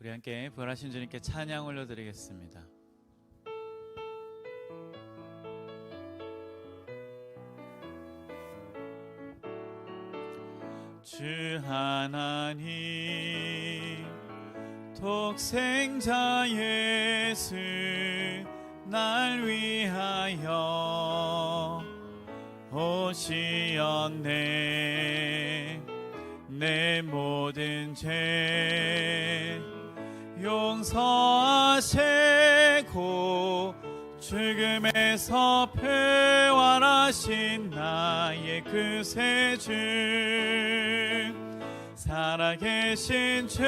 우리 함께 부활하신 주님께 찬양 올려드리겠습니다. 주 하나님 독생자 예수 날 위하여 오시었네. 내 모든 죄 용서하시고 죽음에서 부활하신 나의 구세주 살아계신 주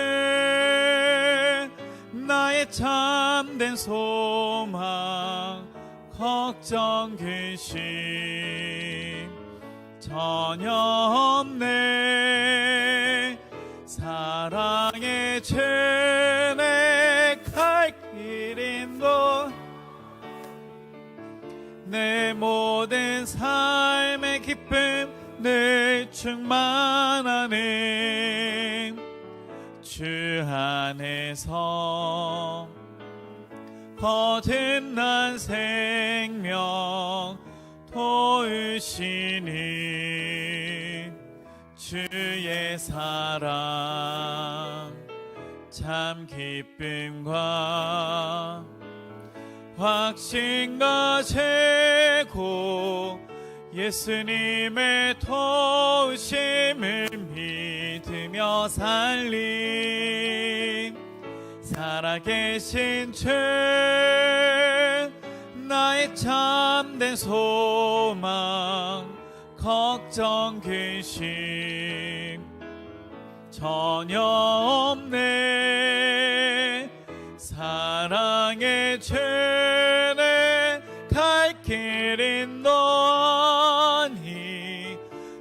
나의 참된 소망 걱정 근심 전혀 없네. 사랑의 주내 갈 길인도 내 모든 삶의 기쁨 늘 충만하네. 주 안에서 거듭난 생명 도우시니 주의 사랑 참 기쁨과 확신과 재고 예수님의 도우심을 믿으며 살림 살아계신 주 나의 참된 소망 걱정 근심 전혀 없네. 사랑의 주내 갈 길인 너니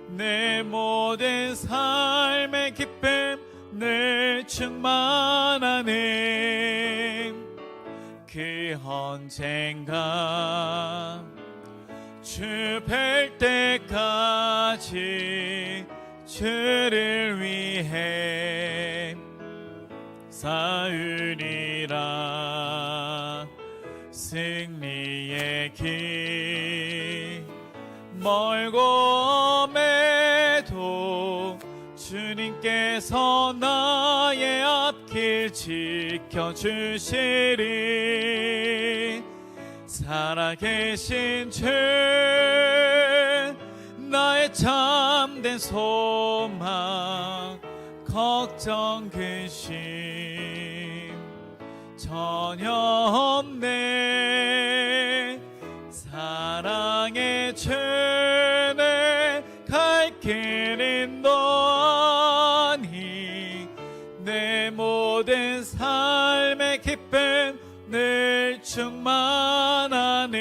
내 모든 삶의 기쁨 늘 충만하네. 그 언젠가 주 뵐 때까지 주를 위해 싸우리라. 승리의 길 멀고 매도 주님께서 나의 앞길 지켜주시리. 살아계신 주 나의 참된 소망 걱정 근심 전혀 없네. 사랑의 주내 갈 길인 너니 내 모든 삶의 기쁨 늘 충만하네.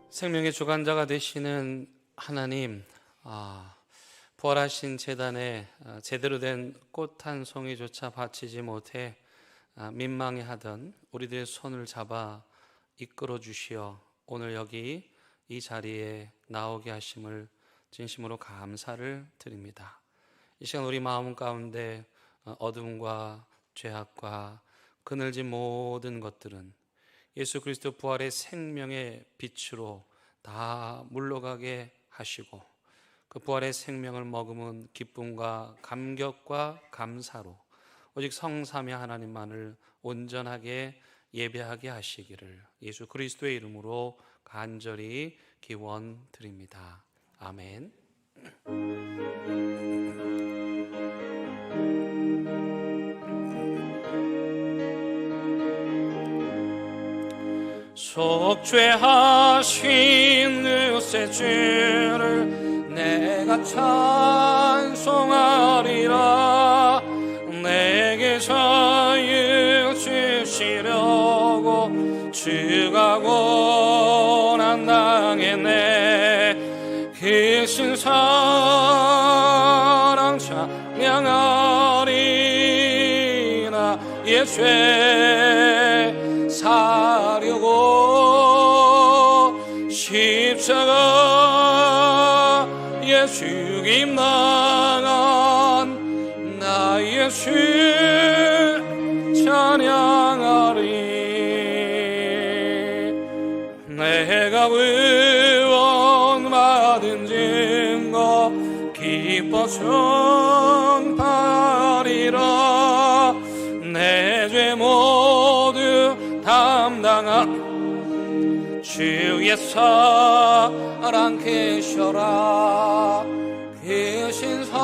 생명의 주관자가 되시는 하나님, 부활하신 제단에 제대로 된 꽃 한 송이조차 바치지 못해 민망해하던 우리들의 손을 잡아 이끌어 주시어 오늘 여기 이 자리에 나오게 하심을 진심으로 감사를 드립니다. 이 시간 우리 마음 가운데 어둠과 죄악과 그늘진 모든 것들은 예수 그리스도 부활의 생명의 빛으로 다 물러가게 하시고 그 부활의 생명을 머금은 기쁨과 감격과 감사로 오직 성삼위 하나님만을 온전하게 예배하게 하시기를 예수 그리스도의 이름으로 간절히 기원드립니다. 아멘. 속죄하신 그새 죄를 내가 찬송하리라. 내게 자유 주시려고 주가 고난 당했네. 크신 사랑 찬양하리. 나의 죄 사려고 십자가에 죽임 당한 나의 주 찬양하리. 내가 구원받은 증거 기뻐 전파하리라. 내 죄 모두 담당한 주의 사랑 계셔라. 계신 사랑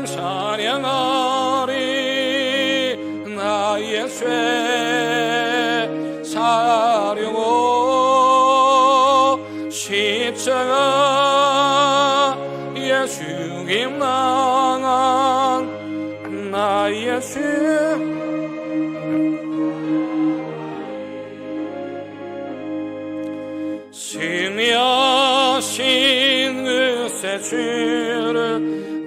찬양하리. 나의 죄 사려고 십자가에 죽임 당한 나의 죄 승리하신 그새 주를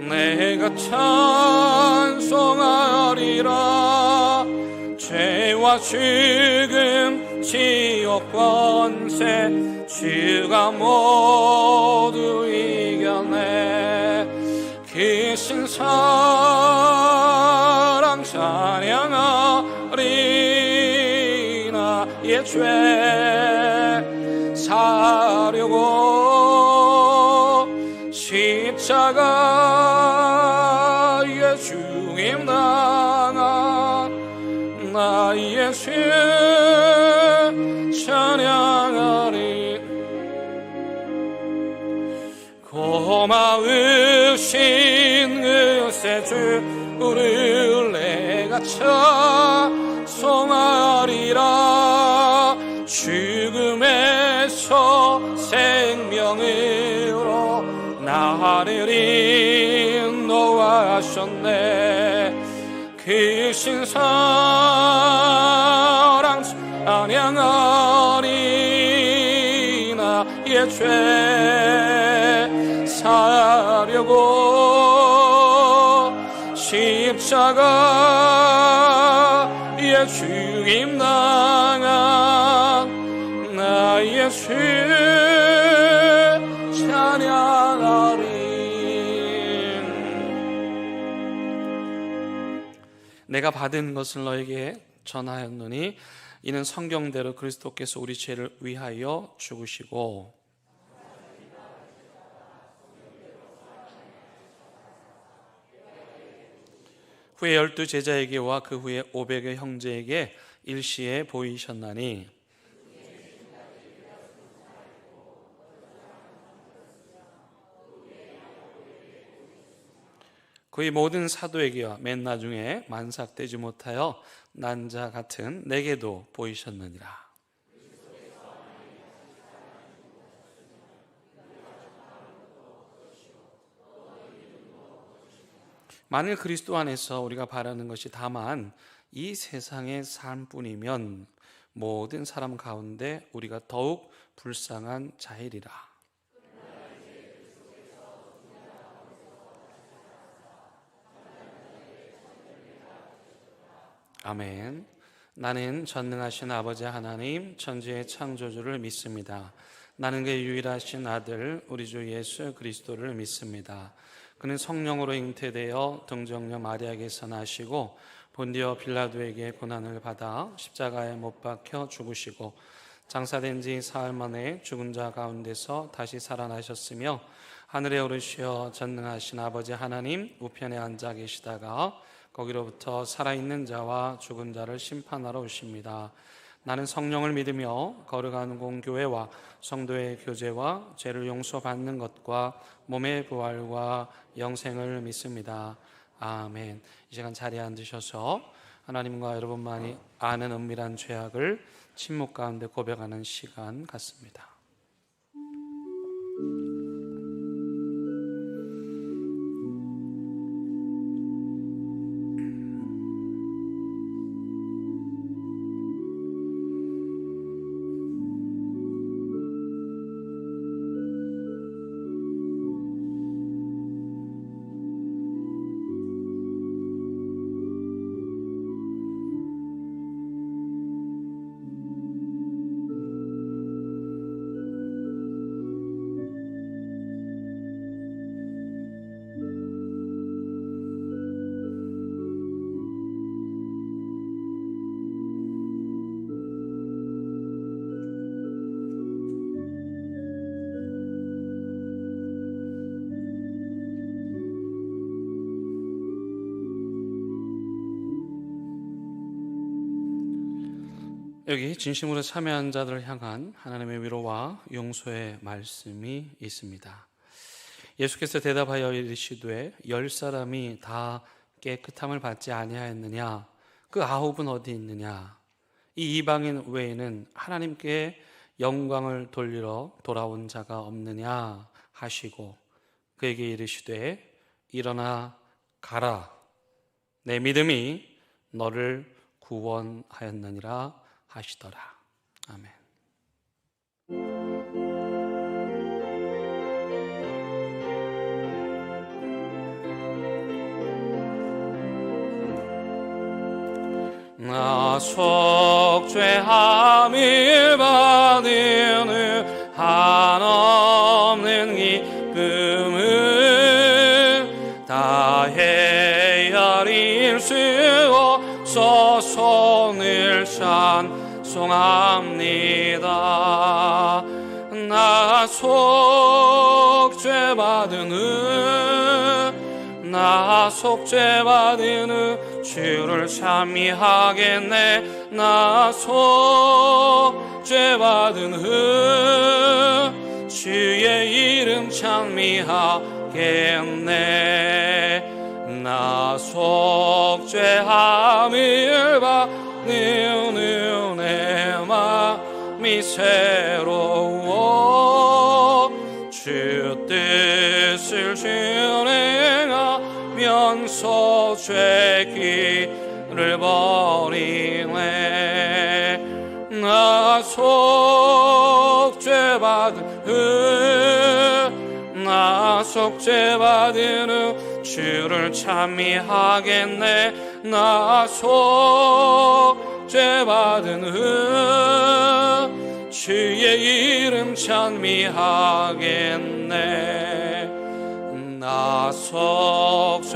내가 찬송하리라. 죄와 죽음 지옥 권세 주가 모두 이겨내. 크신 사랑 찬양하리. 나의 죄 사려고 십자가에 죽임 당한 나의 죄 찬양하리. 고마우신 그새 주를 내가 찬송하리라. 죽음에서 생명으로 나를 인도하셨네. 크신 사랑 찬양하리. 나의 죄 사려고 십자가에 죽임 당한 나의 죄 찬양하리. 내가 받은 것을 너에게 전하였노니 이는 성경대로 그리스도께서 우리 죄를 위하여 죽으시고 후에 12 제자에게와 그 후에 500의 형제에게 일시에 보이셨나니 그의 모든 사도에게와 맨 나중에 만삭되지 못하여 난 자 같은 내게도 보이셨느니라. 만일 그리스도 안에서 우리가 바라는 것이 다만 이 세상의 삶뿐이면 모든 사람 가운데 우리가 더욱 불쌍한 자이리라. 아멘. 나는 전능하신 아버지 하나님 천지의 창조주를 믿습니다. 나는 그의 유일하신 아들 우리 주 예수 그리스도를 믿습니다. 그는 성령으로 잉태되어 동정녀 마리아에게서 나시고 본디오 빌라도에게 고난을 받아 십자가에 못 박혀 죽으시고 장사된 지 사흘 만에 죽은 자 가운데서 다시 살아나셨으며 하늘에 오르시어 전능하신 아버지 하나님, 우편에 앉아 계시다가 거기로부터 살아있는 자와 죽은 자를 심판하러 오십니다. 나는 성령을 믿으며 거룩한 공교회와 성도의 교제와 죄를 용서받는 것과 몸의 부활과 영생을 믿습니다. 아멘. 이 시간 자리에 앉으셔서 하나님과 여러분만이 아는 은밀한 죄악을 침묵 가운데 고백하는 시간 갖습니다. 여기 진심으로 참여한 자들을 향한 하나님의 위로와 용서의 말씀이 있습니다. 예수께서 대답하여 이르시되 10사람이 다 깨끗함을 받지 아니하였느냐? 그 9은 어디 있느냐? 이 이방인 외에는 하나님께 영광을 돌리러 돌아온 자가 없느냐 하시고 그에게 이르시되 일어나 가라, 내 믿음이 너를 구원하였느니라 하시더라. 아멘. 나 속죄함을 받으는 한없는 기쁨을 다 헤아릴 수 없어 손을 찬송합니다. 나 속죄받으는 주를 찬미하겠네. 나 속죄받으는 주의 이름 찬미하겠네. 나 속죄함을 받는 내 마음이 새로워 주 뜻을 실행하면서 죄길을 버리네. 나 속죄받으는 주를 찬미하겠네. 나 속죄받으는 주의 이름 찬미하겠네. 나 속죄함을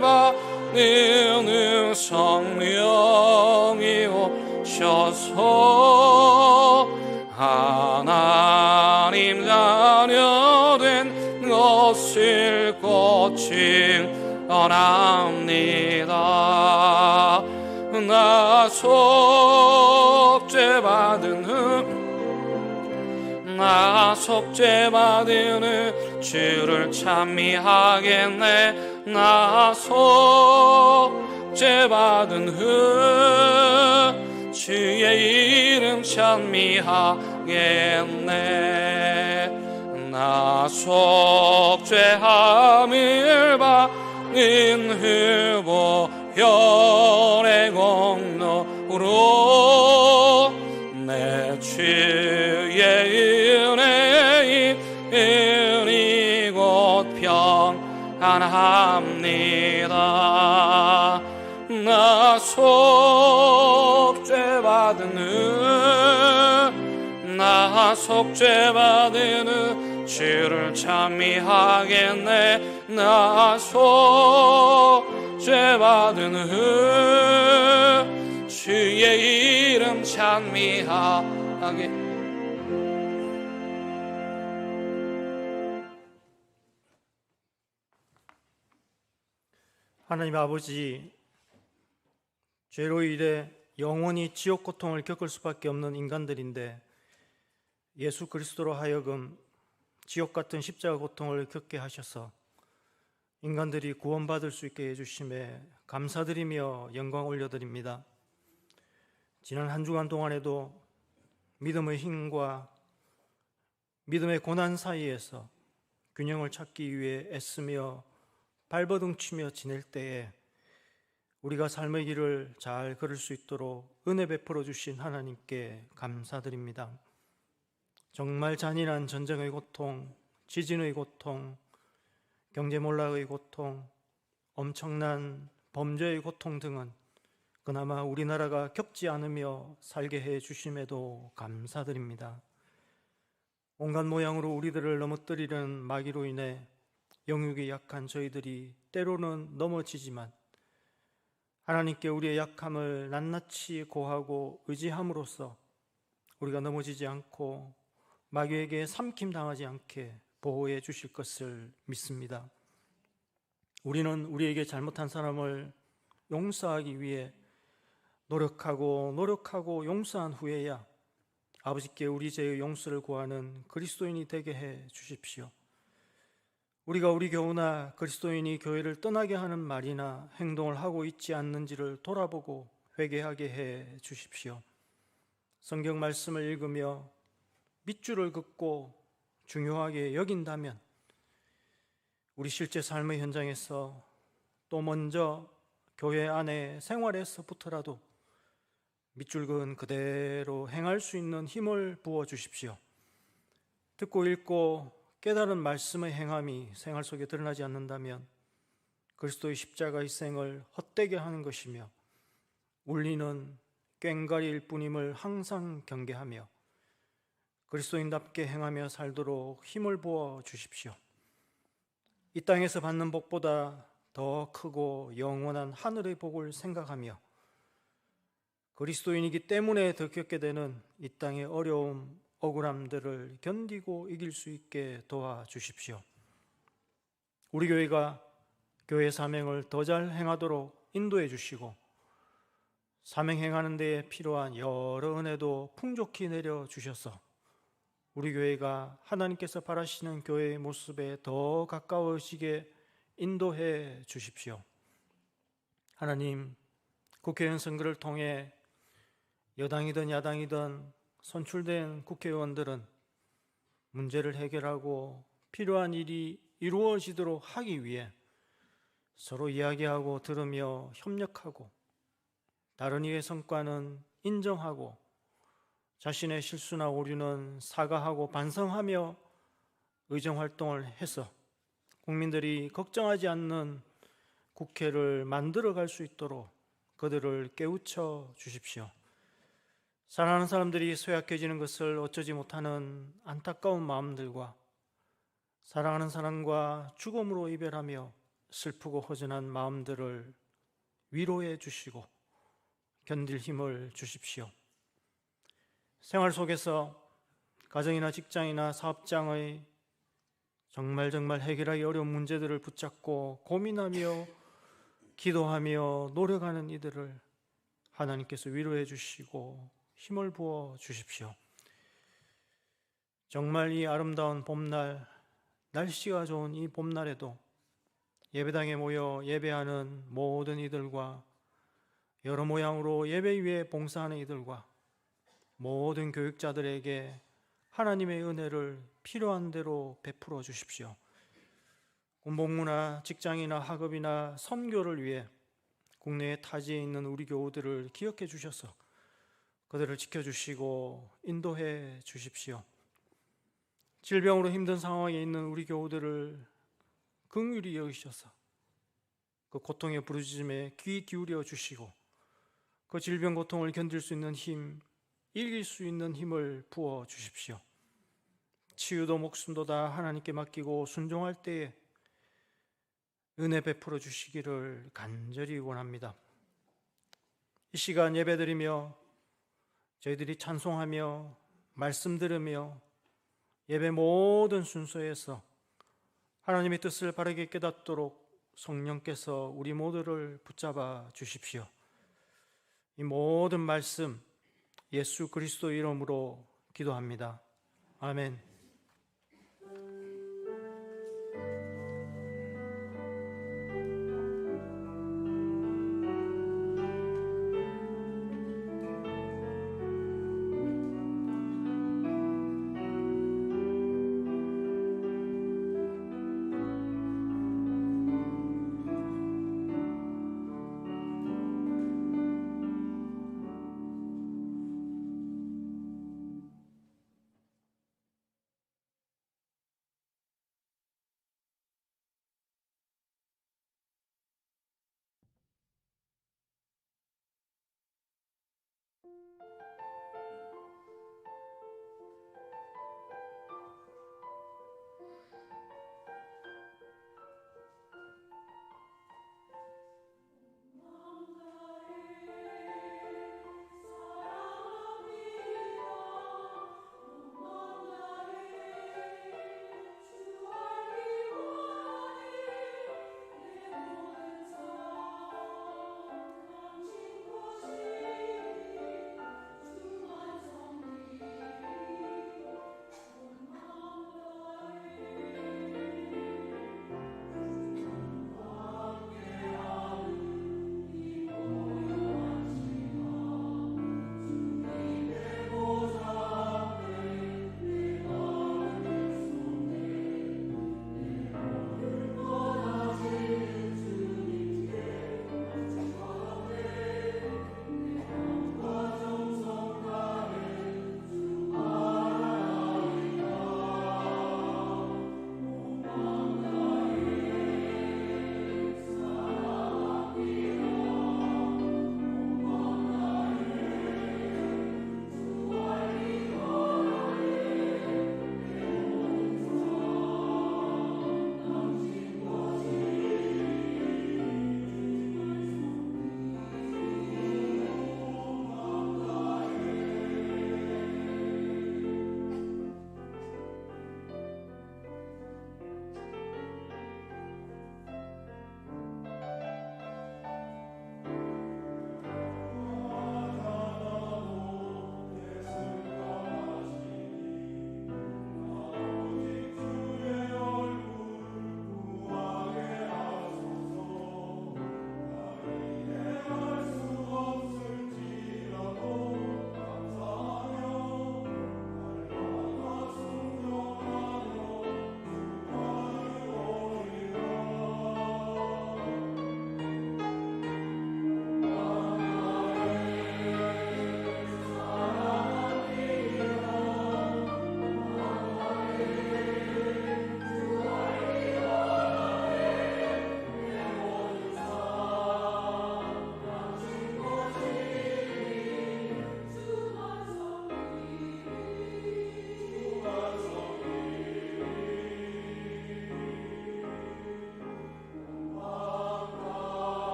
받는 성령이 오셔서 하나님 자녀 된 것을 곧 증언합니다. 나 속죄받으는 주를 찬미하겠네. 나 속죄받으는 주의 이름 찬미하겠네. 나 속죄함을 받는 흑보혈의 공로로 내 주의 은혜이 곧 평안합니다. 나 속죄받으는 주를 찬미하겠네. 나 속죄받으는 주의 이름 찬미하겠네. 하나님 아버지, 죄로 인해 영원히 지옥 고통을 겪을 수밖에 없는 인간들인데 예수 그리스도로 하여금 지옥 같은 십자가 고통을 겪게 하셔서 인간들이 구원받을 수 있게 해주심에 감사드리며 영광 올려드립니다. 지난 한 주간 동안에도 믿음의 힘과 믿음의 고난 사이에서 균형을 찾기 위해 애쓰며 발버둥치며 지낼 때에 우리가 삶의 길을 잘 걸을 수 있도록 은혜 베풀어 주신 하나님께 감사드립니다. 정말 잔인한 전쟁의 고통, 지진의 고통, 경제몰락의 고통, 엄청난 범죄의 고통 등은 그나마 우리나라가 겪지 않으며 살게 해 주심에도 감사드립니다. 온갖 모양으로 우리들을 넘어뜨리는 마귀로 인해 영육이 약한 저희들이 때로는 넘어지지만 하나님께 우리의 약함을 낱낱이 고하고 의지함으로써 우리가 넘어지지 않고 마귀에게 삼킴당하지 않게 보호해 주실 것을 믿습니다. 우리는 우리에게 잘못한 사람을 용서하기 위해 노력하고 용서한 후에야 아버지께 우리 죄의 용서를 구하는 그리스도인이 되게 해 주십시오. 우리가 우리 교우나 그리스도인이 교회를 떠나게 하는 말이나 행동을 하고 있지 않는지를 돌아보고 회개하게 해 주십시오. 성경 말씀을 읽으며 밑줄을 긋고 중요하게 여긴다면 우리 실제 삶의 현장에서 또 먼저 교회 안에 생활에서부터라도 밑줄 그은 그대로 행할 수 있는 힘을 부어 주십시오. 듣고 읽고 깨달은 말씀의 행함이 생활 속에 드러나지 않는다면 그리스도의 십자가의 생을 헛되게 하는 것이며 울리는 꽹과리일 뿐임을 항상 경계하며 그리스도인답게 행하며 살도록 힘을 부어 주십시오. 이 땅에서 받는 복보다 더 크고 영원한 하늘의 복을 생각하며 그리스도인이기 때문에 더 겪게 되는 이 땅의 어려움, 억울함들을 견디고 이길 수 있게 도와주십시오. 우리 교회가 교회 사명을 더 잘 행하도록 인도해 주시고 사명 행하는 데에 필요한 여러 은혜도 풍족히 내려주셔서 우리 교회가 하나님께서 바라시는 교회의 모습에 더 가까워지게 인도해 주십시오. 하나님, 국회의원 선거를 통해 여당이든 야당이든 선출된 국회의원들은 문제를 해결하고 필요한 일이 이루어지도록 하기 위해 서로 이야기하고 들으며 협력하고 다른 이의 성과는 인정하고 자신의 실수나 오류는 사과하고 반성하며 의정활동을 해서 국민들이 걱정하지 않는 국회를 만들어갈 수 있도록 그들을 깨우쳐 주십시오. 사랑하는 사람들이 쇠약해지는 것을 어쩌지 못하는 안타까운 마음들과 사랑하는 사람과 죽음으로 이별하며 슬프고 허전한 마음들을 위로해 주시고 견딜 힘을 주십시오. 생활 속에서 가정이나 직장이나 사업장의 정말 해결하기 어려운 문제들을 붙잡고 고민하며 기도하며 노력하는 이들을 하나님께서 위로해 주시고 힘을 부어 주십시오. 정말 이 아름다운 봄날, 날씨가 좋은 이 봄날에도 예배당에 모여 예배하는 모든 이들과 여러 모양으로 예배 위에 봉사하는 이들과 모든 교육자들에게 하나님의 은혜를 필요한 대로 베풀어 주십시오. 군복무나 직장이나 학업이나 선교를 위해 국내에 타지에 있는 우리 교우들을 기억해 주셔서 그들을 지켜주시고 인도해 주십시오. 질병으로 힘든 상황에 있는 우리 교우들을 긍휼히 여기셔서 그 고통의 부르짖음에 귀 기울여 주시고 그 질병 고통을 견딜 수 있는 힘, 이길 수 있는 힘을 부어 주십시오. 치유도 목숨도 다 하나님께 맡기고 순종할 때에 은혜 베풀어 주시기를 간절히 원합니다. 이 시간 예배드리며 저희들이 찬송하며 말씀 들으며 예배 모든 순서에서 하나님의 뜻을 바르게 깨닫도록 성령께서 우리 모두를 붙잡아 주십시오. 이 모든 말씀 예수 그리스도 이름으로 기도합니다. 아멘.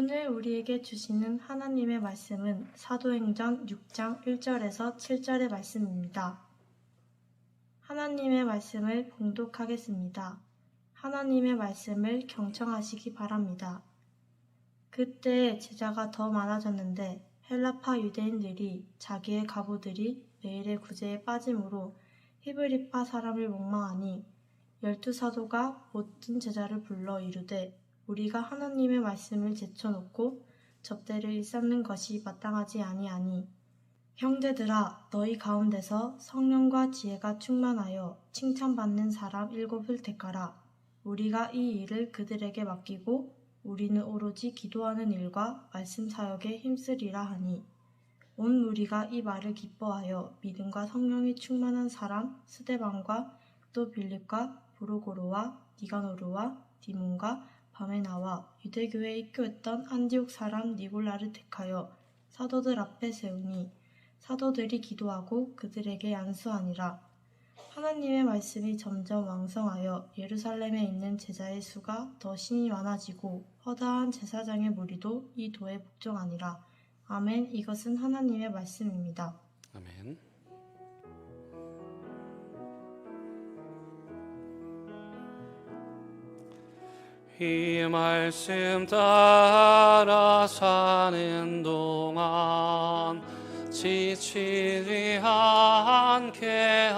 오늘 우리에게 주시는 하나님의 말씀은 사도행전 6장 1절에서 7절의 말씀입니다. 하나님의 말씀을 봉독하겠습니다. 하나님의 말씀을 경청하시기 바랍니다. 그때 제자가 더 많아졌는데 헬라파 유대인들이 자기의 과부들이 매일의 구제에 빠짐으로 히브리파 사람을 목망하니 12사도가 모든 제자를 불러 이르되 우리가 하나님의 말씀을 제쳐놓고 접대를 일삼는 것이 마땅하지 아니하니 형제들아 너희 가운데서 성령과 지혜가 충만하여 칭찬받는 사람 7을 택하라. 우리가 이 일을 그들에게 맡기고 우리는 오로지 기도하는 일과 말씀 사역에 힘쓰리라 하니 온 무리가 이 말을 기뻐하여 믿음과 성령이 충만한 사람 스데반과 또 빌립과 브루고로와 니가노르와 디몬과 바메나와 유대교에 입교했던 안디옥 사람 니골라를 택하여 사도들 앞에 세우니 사도들이 기도하고 그들에게 안수하니라. 하나님의 말씀이 점점 왕성하여 예루살렘에 있는 제자의 수가 더 신이 많아지고 허다한 제사장의 무리도 이 도에 복종하니라. 아멘. 이것은 하나님의 말씀입니다. 아멘. 이 말씀 따라 사는 동안 지치지 않게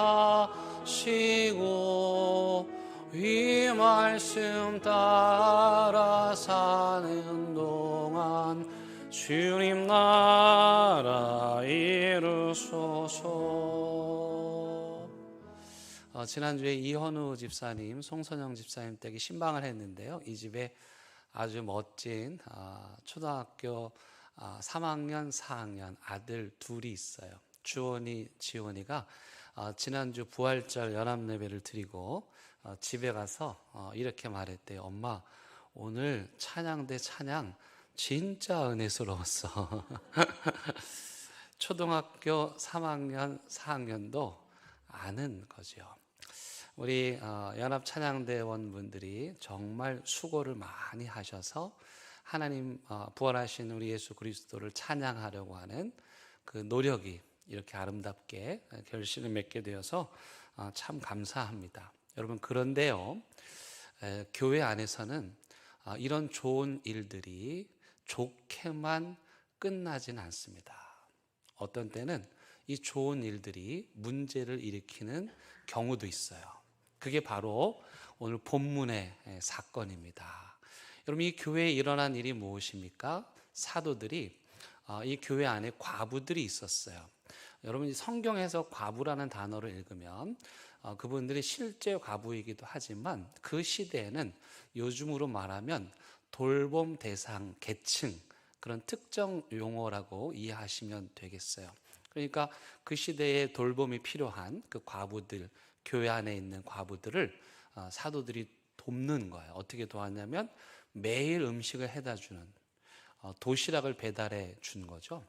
하시고 이 말씀 따라 사는 동안 주님 나라 이루소서. 지난주에 이현우 집사님, 송선영 집사님 댁에 신방을 했는데요. 이 집에 아주 멋진 초등학교 3학년, 4학년 아들 둘이 있어요. 주원이, 지원이가 지난주 부활절 연합예배를 드리고 집에 가서 이렇게 말했대요. 엄마, 오늘 찬양대 찬양 진짜 은혜스러웠어. 초등학교 3학년, 4학년도 아는 거죠. 우리 연합찬양대원분들이 정말 수고를 많이 하셔서 하나님 부활하신 우리 예수 그리스도를 찬양하려고 하는 그 노력이 이렇게 아름답게 결실을 맺게 되어서 참 감사합니다. 여러분, 그런데요, 교회 안에서는 이런 좋은 일들이 좋게만 끝나진 않습니다. 어떤 때는 이 좋은 일들이 문제를 일으키는 경우도 있어요. 그게 바로 오늘 본문의 사건입니다. 여러분, 이 교회에 일어난 일이 무엇입니까? 사도들이 이 교회 안에 과부들이 있었어요. 여러분, 성경에서 과부라는 단어를 읽으면 그분들이 실제 과부이기도 하지만 그 시대에는 요즘으로 말하면 돌봄 대상, 계층, 그런 특정 용어라고 이해하시면 되겠어요. 그러니까 그 시대에 돌봄이 필요한 그 과부들, 교회 안에 있는 과부들을 사도들이 돕는 거예요. 어떻게 도왔냐면 매일 음식을 해다 주는, 도시락을 배달해 준 거죠.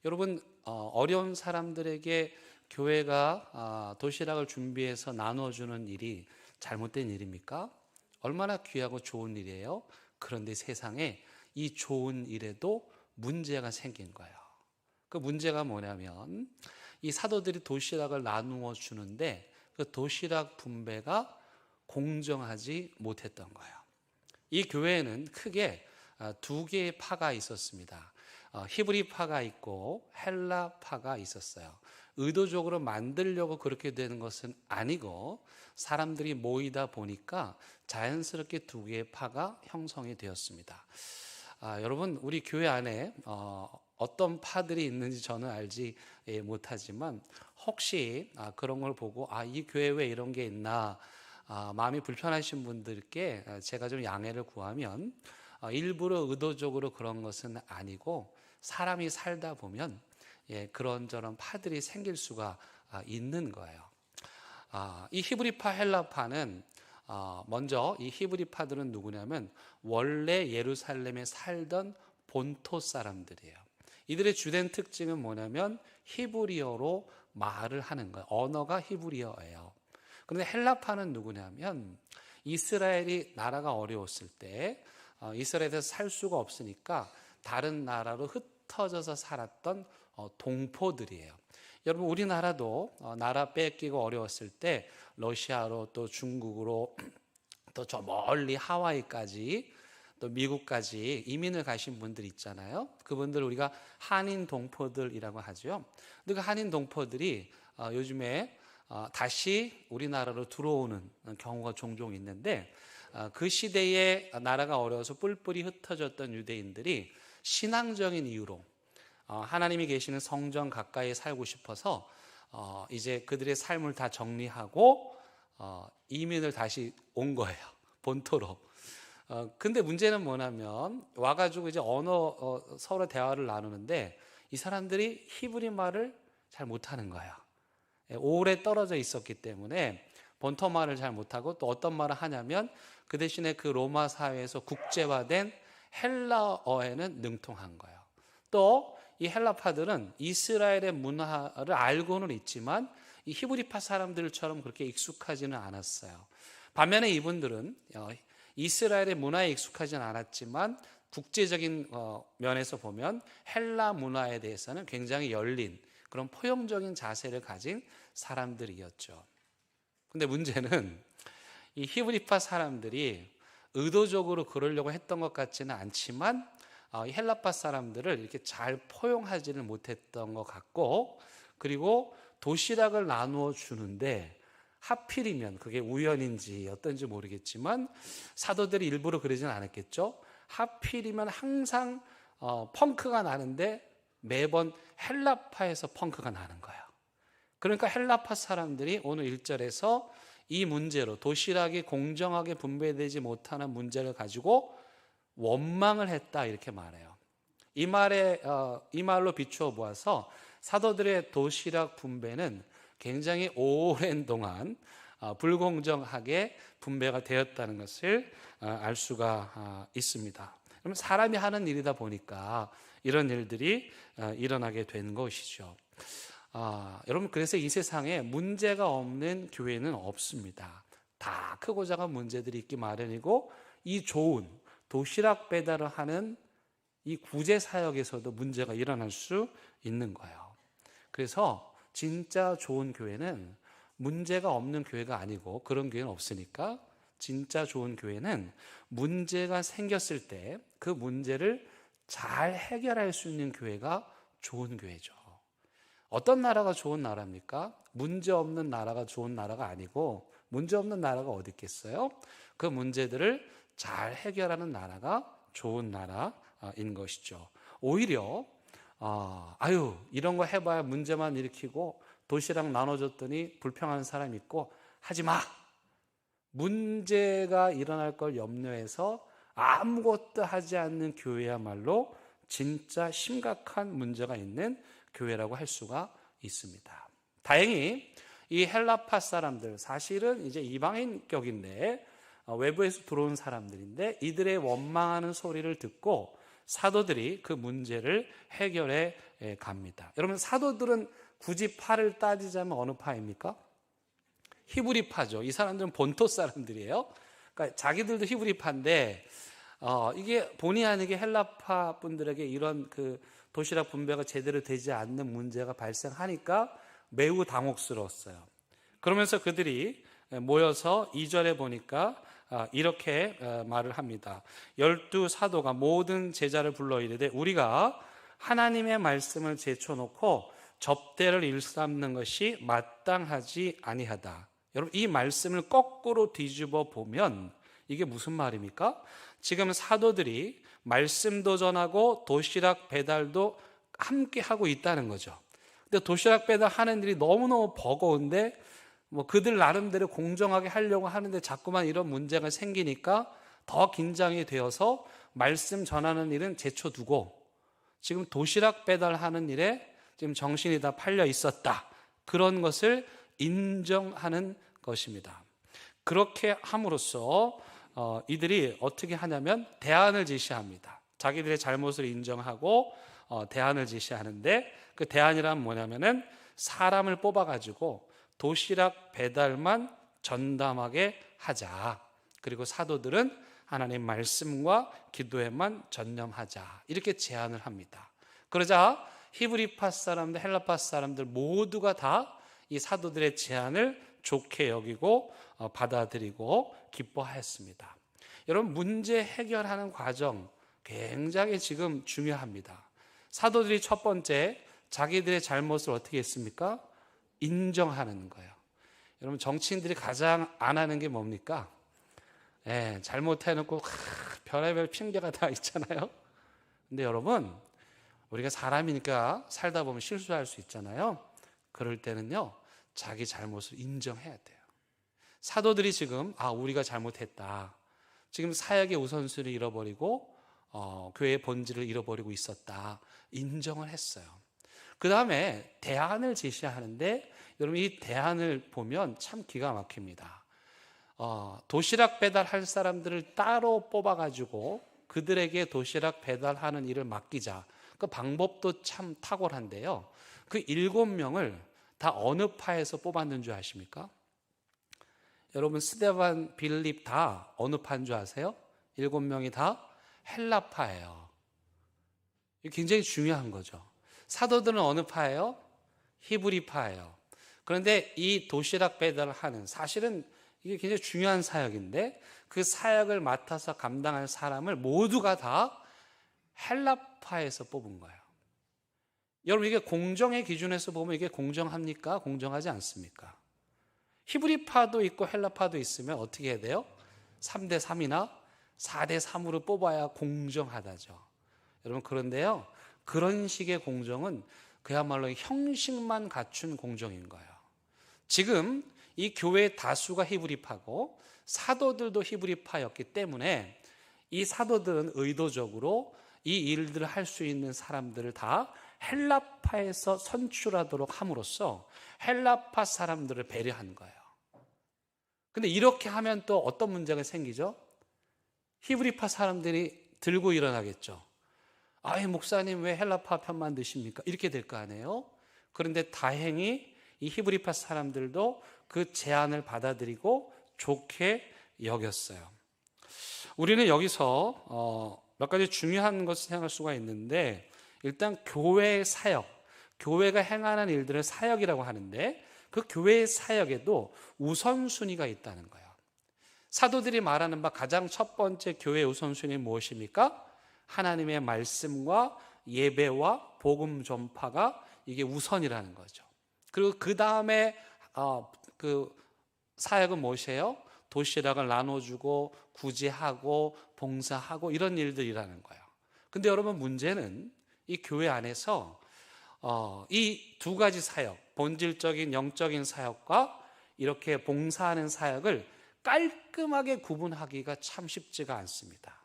여러분, 어려운 사람들에게 교회가 도시락을 준비해서 나눠주는 일이 잘못된 일입니까? 얼마나 귀하고 좋은 일이에요. 그런데 세상에 이 좋은 일에도 문제가 생긴 거예요. 그 문제가 뭐냐면 이 사도들이 도시락을 나누어 주는데 그 도시락 분배가 공정하지 못했던 거예요. 이 교회에는 크게 두 개의 파가 있었습니다. 히브리 파가 있고 헬라 파가 있었어요. 의도적으로 만들려고 그렇게 되는 것은 아니고 사람들이 모이다 보니까 자연스럽게 두 개의 파가 형성이 되었습니다. 여러분, 우리 교회 안에 어떤 파들이 있는지 저는 알지 못하지만 혹시 그런 걸 보고 이 교회에 왜 이런 게 있나 마음이 불편하신 분들께 제가 좀 양해를 구하면 일부러 의도적으로 그런 것은 아니고 사람이 살다 보면 그런저런 파들이 생길 수가 있는 거예요. 이 히브리파, 헬라파는 먼저 이 히브리파들은 누구냐면 원래 예루살렘에 살던 본토 사람들이에요. 이들의 주된 특징은 뭐냐면 히브리어로 말을 하는 거예요. 언어가 히브리어예요. 그런데 헬라파는 누구냐면 이스라엘이 나라가 어려웠을 때 이스라엘에서 살 수가 없으니까 다른 나라로 흩어져서 살았던 동포들이에요. 여러분, 우리나라도 나라 뺏기고 어려웠을 때 러시아로 또 중국으로 또 저 멀리 하와이까지 또 미국까지 이민을 가신 분들 있잖아요. 그분들 우리가 한인 동포들이라고 하죠. 근데 그 한인 동포들이 요즘에 다시 우리나라로 들어오는 경우가 종종 있는데 그 시대에 나라가 어려워서 뿔뿔이 흩어졌던 유대인들이 신앙적인 이유로 하나님이 계시는 성전 가까이 살고 싶어서 이제 그들의 삶을 다 정리하고 이민을 다시 온 거예요. 본토로. 근데 문제는 뭐냐면 와가지고 이제 언어 서로 대화를 나누는데 이 사람들이 히브리 말을 잘 못하는 거예요. 오래 떨어져 있었기 때문에 본토 말을 잘 못하고 또 어떤 말을 하냐면 그 대신에 그 로마 사회에서 국제화된 헬라어에는 능통한 거예요. 또 이 헬라파들은 이스라엘의 문화를 알고는 있지만 이 히브리파 사람들처럼 그렇게 익숙하지는 않았어요. 반면에 이분들은 이스라엘의 문화에 익숙하지는 않았지만 국제적인 면에서 보면 헬라 문화에 대해서는 굉장히 열린 그런 포용적인 자세를 가진 사람들이었죠. 근데 문제는 이 히브리파 사람들이 의도적으로 그러려고 했던 것 같지는 않지만 이 헬라파 사람들을 이렇게 잘 포용하지는 못했던 것 같고, 그리고 도시락을 나누어 주는데 하필이면 그게 우연인지 어떤지 모르겠지만 사도들이 일부러 그러진 않았겠죠. 하필이면 항상 펑크가 나는데 매번 헬라파에서 펑크가 나는 거예요. 그러니까 헬라파 사람들이 오늘 1절에서 이 문제로 도시락이 공정하게 분배되지 못하는 문제를 가지고 원망을 했다 이렇게 말해요. 이 말로 비추어 보아서 사도들의 도시락 분배는 굉장히 오랜 동안 불공정하게 분배가 되었다는 것을 알 수가 있습니다. 그럼 사람이 하는 일이다 보니까 이런 일들이 일어나게 된 것이죠. 여러분, 그래서 이 세상에 문제가 없는 교회는 없습니다. 다 크고 작은 문제들이 있기 마련이고, 이 좋은 도시락 배달을 하는 이 구제 사역에서도 문제가 일어날 수 있는 거예요. 그래서 진짜 좋은 교회는 문제가 없는 교회가 아니고, 그런 교회는 없으니까 진짜 좋은 교회는 문제가 생겼을 때 그 문제를 잘 해결할 수 있는 교회가 좋은 교회죠. 어떤 나라가 좋은 나라입니까? 문제 없는 나라가 좋은 나라가 아니고, 문제 없는 나라가 어디 있겠어요? 그 문제들을 잘 해결하는 나라가 좋은 나라인 것이죠. 오히려 이런 거 해봐야 문제만 일으키고 도시락 나눠줬더니 불평하는 사람 있고 하지 마. 문제가 일어날 걸 염려해서 아무것도 하지 않는 교회야말로 진짜 심각한 문제가 있는 교회라고 할 수가 있습니다. 다행히 이 헬라파 사람들, 사실은 이제 이방인격인데 외부에서 들어온 사람들인데, 이들의 원망하는 소리를 듣고 사도들이 그 문제를 해결해 갑니다. 여러분, 사도들은 굳이 파를 따지자면 어느 파입니까? 히브리파죠. 이 사람들은 본토 사람들이에요. 그러니까 자기들도 히브리파인데 이게 본의 아니게 헬라파 분들에게 이런 그 도시락 분배가 제대로 되지 않는 문제가 발생하니까 매우 당혹스러웠어요. 그러면서 그들이 모여서 2절에 보니까 이렇게 말을 합니다. 12 사도가 모든 제자를 불러 이르되 우리가 하나님의 말씀을 제쳐놓고 접대를 일삼는 것이 마땅하지 아니하다. 여러분, 이 말씀을 거꾸로 뒤집어 보면 이게 무슨 말입니까? 지금 사도들이 말씀도 전하고 도시락 배달도 함께 하고 있다는 거죠. 근데 도시락 배달하는 일이 너무너무 버거운데 그들 나름대로 공정하게 하려고 하는데 자꾸만 이런 문제가 생기니까 더 긴장이 되어서 말씀 전하는 일은 제쳐두고 지금 도시락 배달하는 일에 지금 정신이 다 팔려 있었다. 그런 것을 인정하는 것입니다. 그렇게 함으로써 이들이 어떻게 하냐면 대안을 제시합니다. 자기들의 잘못을 인정하고 대안을 제시하는데, 그 대안이란 뭐냐면은 사람을 뽑아가지고 도시락 배달만 전담하게 하자. 그리고 사도들은 하나님 말씀과 기도에만 전념하자. 이렇게 제안을 합니다. 그러자 히브리파 사람들, 헬라파 사람들 모두가 다 이 사도들의 제안을 좋게 여기고 받아들이고 기뻐하였습니다. 여러분, 문제 해결하는 과정 굉장히 지금 중요합니다. 사도들이 첫 번째 자기들의 잘못을 어떻게 했습니까? 인정하는 거예요. 여러분, 정치인들이 가장 안 하는 게 뭡니까? 잘못해놓고 별의별 핑계가 다 있잖아요. 근데 여러분, 우리가 사람이니까 살다 보면 실수할 수 있잖아요. 그럴 때는요, 자기 잘못을 인정해야 돼요. 사도들이 지금 우리가 잘못했다, 지금 사역의 우선순위를 잃어버리고 교회의 본질을 잃어버리고 있었다 인정을 했어요. 그 다음에 대안을 제시하는데 여러분 이 대안을 보면 참 기가 막힙니다. 도시락 배달할 사람들을 따로 뽑아가지고 그들에게 도시락 배달하는 일을 맡기자. 그 방법도 참 탁월한데요. 그 7명을 다 어느 파에서 뽑았는 줄 아십니까? 여러분 스데반, 빌립 다 어느 파인 줄 아세요? 7명이 다 헬라파예요. 이게 굉장히 중요한 거죠. 사도들은 어느 파예요? 히브리파예요. 그런데 이 도시락 배달을 하는, 사실은 이게 굉장히 중요한 사역인데 그 사역을 맡아서 감당할 사람을 모두가 다 헬라파에서 뽑은 거예요. 여러분 이게 공정의 기준에서 보면 이게 공정합니까? 공정하지 않습니까? 히브리파도 있고 헬라파도 있으면 어떻게 해야 돼요? 3대 3이나 4대 3으로 뽑아야 공정하다죠. 여러분 그런데요, 그런 식의 공정은 그야말로 형식만 갖춘 공정인 거예요. 지금 이 교회의 다수가 히브리파고 사도들도 히브리파였기 때문에 이 사도들은 의도적으로 이 일들을 할 수 있는 사람들을 다 헬라파에서 선출하도록 함으로써 헬라파 사람들을 배려한 거예요. 근데 이렇게 하면 또 어떤 문제가 생기죠? 히브리파 사람들이 들고 일어나겠죠. 아이 목사님 왜 헬라파 편만 드십니까? 이렇게 될 거 아니에요? 그런데 다행히 이 히브리파 사람들도 그 제안을 받아들이고 좋게 여겼어요. 우리는 여기서 몇 가지 중요한 것을 생각할 수가 있는데, 일단 교회의 사역, 교회가 행하는 일들을 사역이라고 하는데 그 교회의 사역에도 우선순위가 있다는 거예요. 사도들이 말하는 바 가장 첫 번째 교회의 우선순위는 무엇입니까? 하나님의 말씀과 예배와 복음 전파가 이게 우선이라는 거죠. 그리고 그 다음에 그 사역은 무엇이에요? 도시락을 나눠주고 구제하고 봉사하고 이런 일들이라는 거예요. 근데 여러분 문제는 이 교회 안에서 이 두 가지 사역, 본질적인 영적인 사역과 이렇게 봉사하는 사역을 깔끔하게 구분하기가 참 쉽지가 않습니다.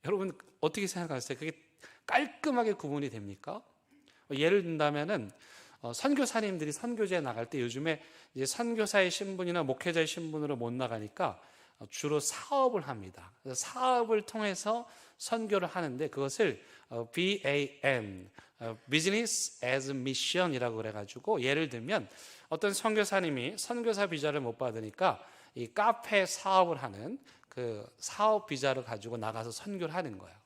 여러분 어떻게 생각하세요? 그게 깔끔하게 구분이 됩니까? 예를 든다면은 선교사님들이 선교제에 나갈 때 요즘에 이제 선교사의 신분이나 목회자의 신분으로 못 나가니까 주로 사업을 합니다. 그래서 사업을 통해서 선교를 하는데 그것을 BAM, Business as Mission이라고 그래가지고, 예를 들면 어떤 선교사님이 선교사 비자를 못 받으니까 이 카페 사업을 하는 그 사업 비자를 가지고 나가서 선교를 하는 거예요.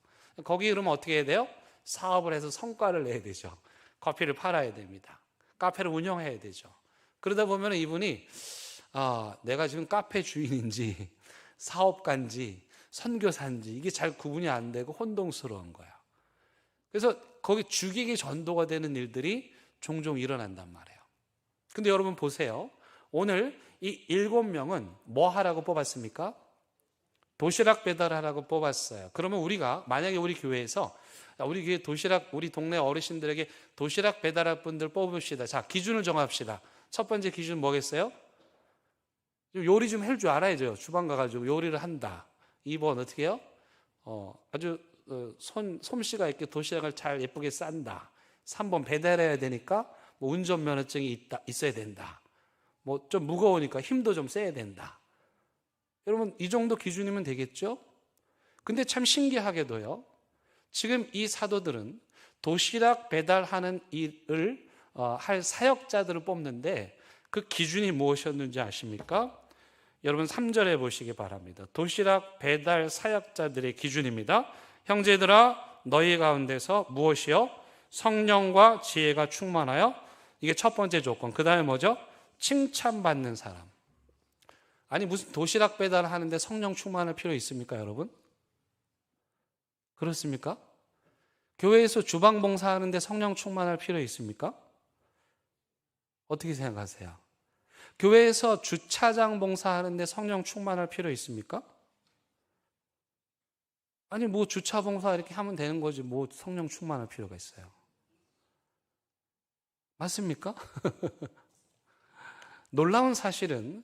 거기 그러면 어떻게 해야 돼요? 사업을 해서 성과를 내야 되죠. 커피를 팔아야 됩니다. 카페를 운영해야 되죠. 그러다 보면 이분이 내가 지금 카페 주인인지 사업가인지 선교사인지 이게 잘 구분이 안 되고 혼동스러운 거야. 그래서 거기 죽이기 전도가 되는 일들이 종종 일어난단 말이에요. 근데 여러분 보세요. 오늘 이 7명은 뭐 하라고 뽑았습니까? 도시락 배달하라고 뽑았어요. 그러면 우리가 만약에 우리 교회에서 우리 교회 도시락, 우리 동네 어르신들에게 도시락 배달할 분들 뽑읍시다. 자, 기준을 정합시다. 첫 번째 기준 뭐겠어요? 요리 좀 할 줄 알아야죠. 주방 가가지고 요리를 한다. 2번 어떻게 해요? 아주 솜씨가 있게 도시락을 잘 예쁘게 싼다. 3번 배달해야 되니까 뭐 운전면허증이 있어야 된다. 뭐 좀 무거우니까 힘도 좀 세야 된다. 여러분 이 정도 기준이면 되겠죠? 근데 참 신기하게도요, 지금 이 사도들은 도시락 배달하는 일을 할 사역자들을 뽑는데 그 기준이 무엇이었는지 아십니까? 여러분 3절에 보시기 바랍니다. 도시락 배달 사역자들의 기준입니다. 형제들아 너희 가운데서 무엇이요? 성령과 지혜가 충만하여, 이게 첫 번째 조건. 그 다음에 뭐죠? 칭찬받는 사람. 아니 무슨 도시락 배달을 하는데 성령 충만할 필요 있습니까 여러분? 그렇습니까? 교회에서 주방 봉사하는데 성령 충만할 필요 있습니까? 어떻게 생각하세요? 교회에서 주차장 봉사하는데 성령 충만할 필요 있습니까? 아니 뭐 주차 봉사 이렇게 하면 되는 거지 뭐 성령 충만할 필요가 있어요. 맞습니까? 놀라운 사실은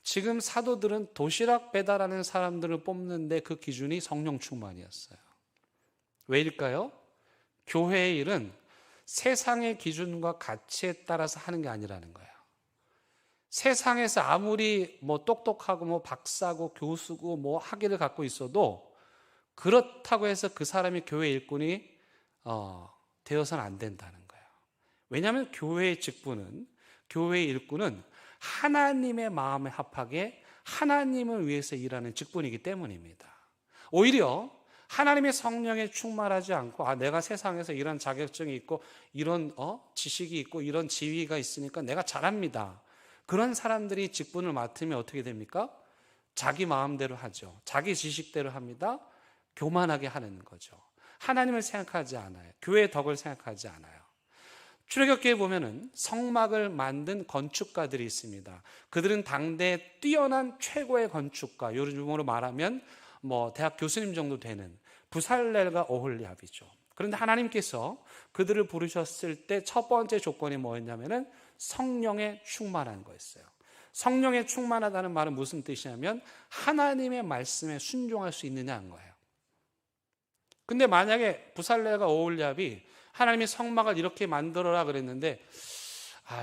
지금 사도들은 도시락 배달하는 사람들을 뽑는데 그 기준이 성령 충만이었어요. 왜일까요? 교회의 일은 세상의 기준과 가치에 따라서 하는 게 아니라는 거예요. 세상에서 아무리 똑똑하고 박사고 교수고 학위를 갖고 있어도 그렇다고 해서 그 사람이 교회 일꾼이 되어서는 안 된다는 거예요. 왜냐하면 교회의 직분은, 교회의 일꾼은 하나님의 마음에 합하게 하나님을 위해서 일하는 직분이기 때문입니다. 오히려 하나님의 성령에 충만하지 않고 내가 세상에서 이런 자격증이 있고 이런 지식이 있고 이런 지위가 있으니까 내가 잘합니다. 그런 사람들이 직분을 맡으면 어떻게 됩니까? 자기 마음대로 하죠. 자기 지식대로 합니다. 교만하게 하는 거죠. 하나님을 생각하지 않아요. 교회의 덕을 생각하지 않아요. 출애굽기에 보면은 성막을 만든 건축가들이 있습니다. 그들은 당대 뛰어난 최고의 건축가, 요즘으로 말하면 대학 교수님 정도 되는 부살렐과 오홀리압이죠. 그런데 하나님께서 그들을 부르셨을 때 첫 번째 조건이 뭐였냐면은 성령에 충만한 거였어요. 성령에 충만하다는 말은 무슨 뜻이냐면 하나님의 말씀에 순종할 수 있느냐는 거예요. 근데 만약에 부살렐과 오홀리압이 하나님이 성막을 이렇게 만들어라 그랬는데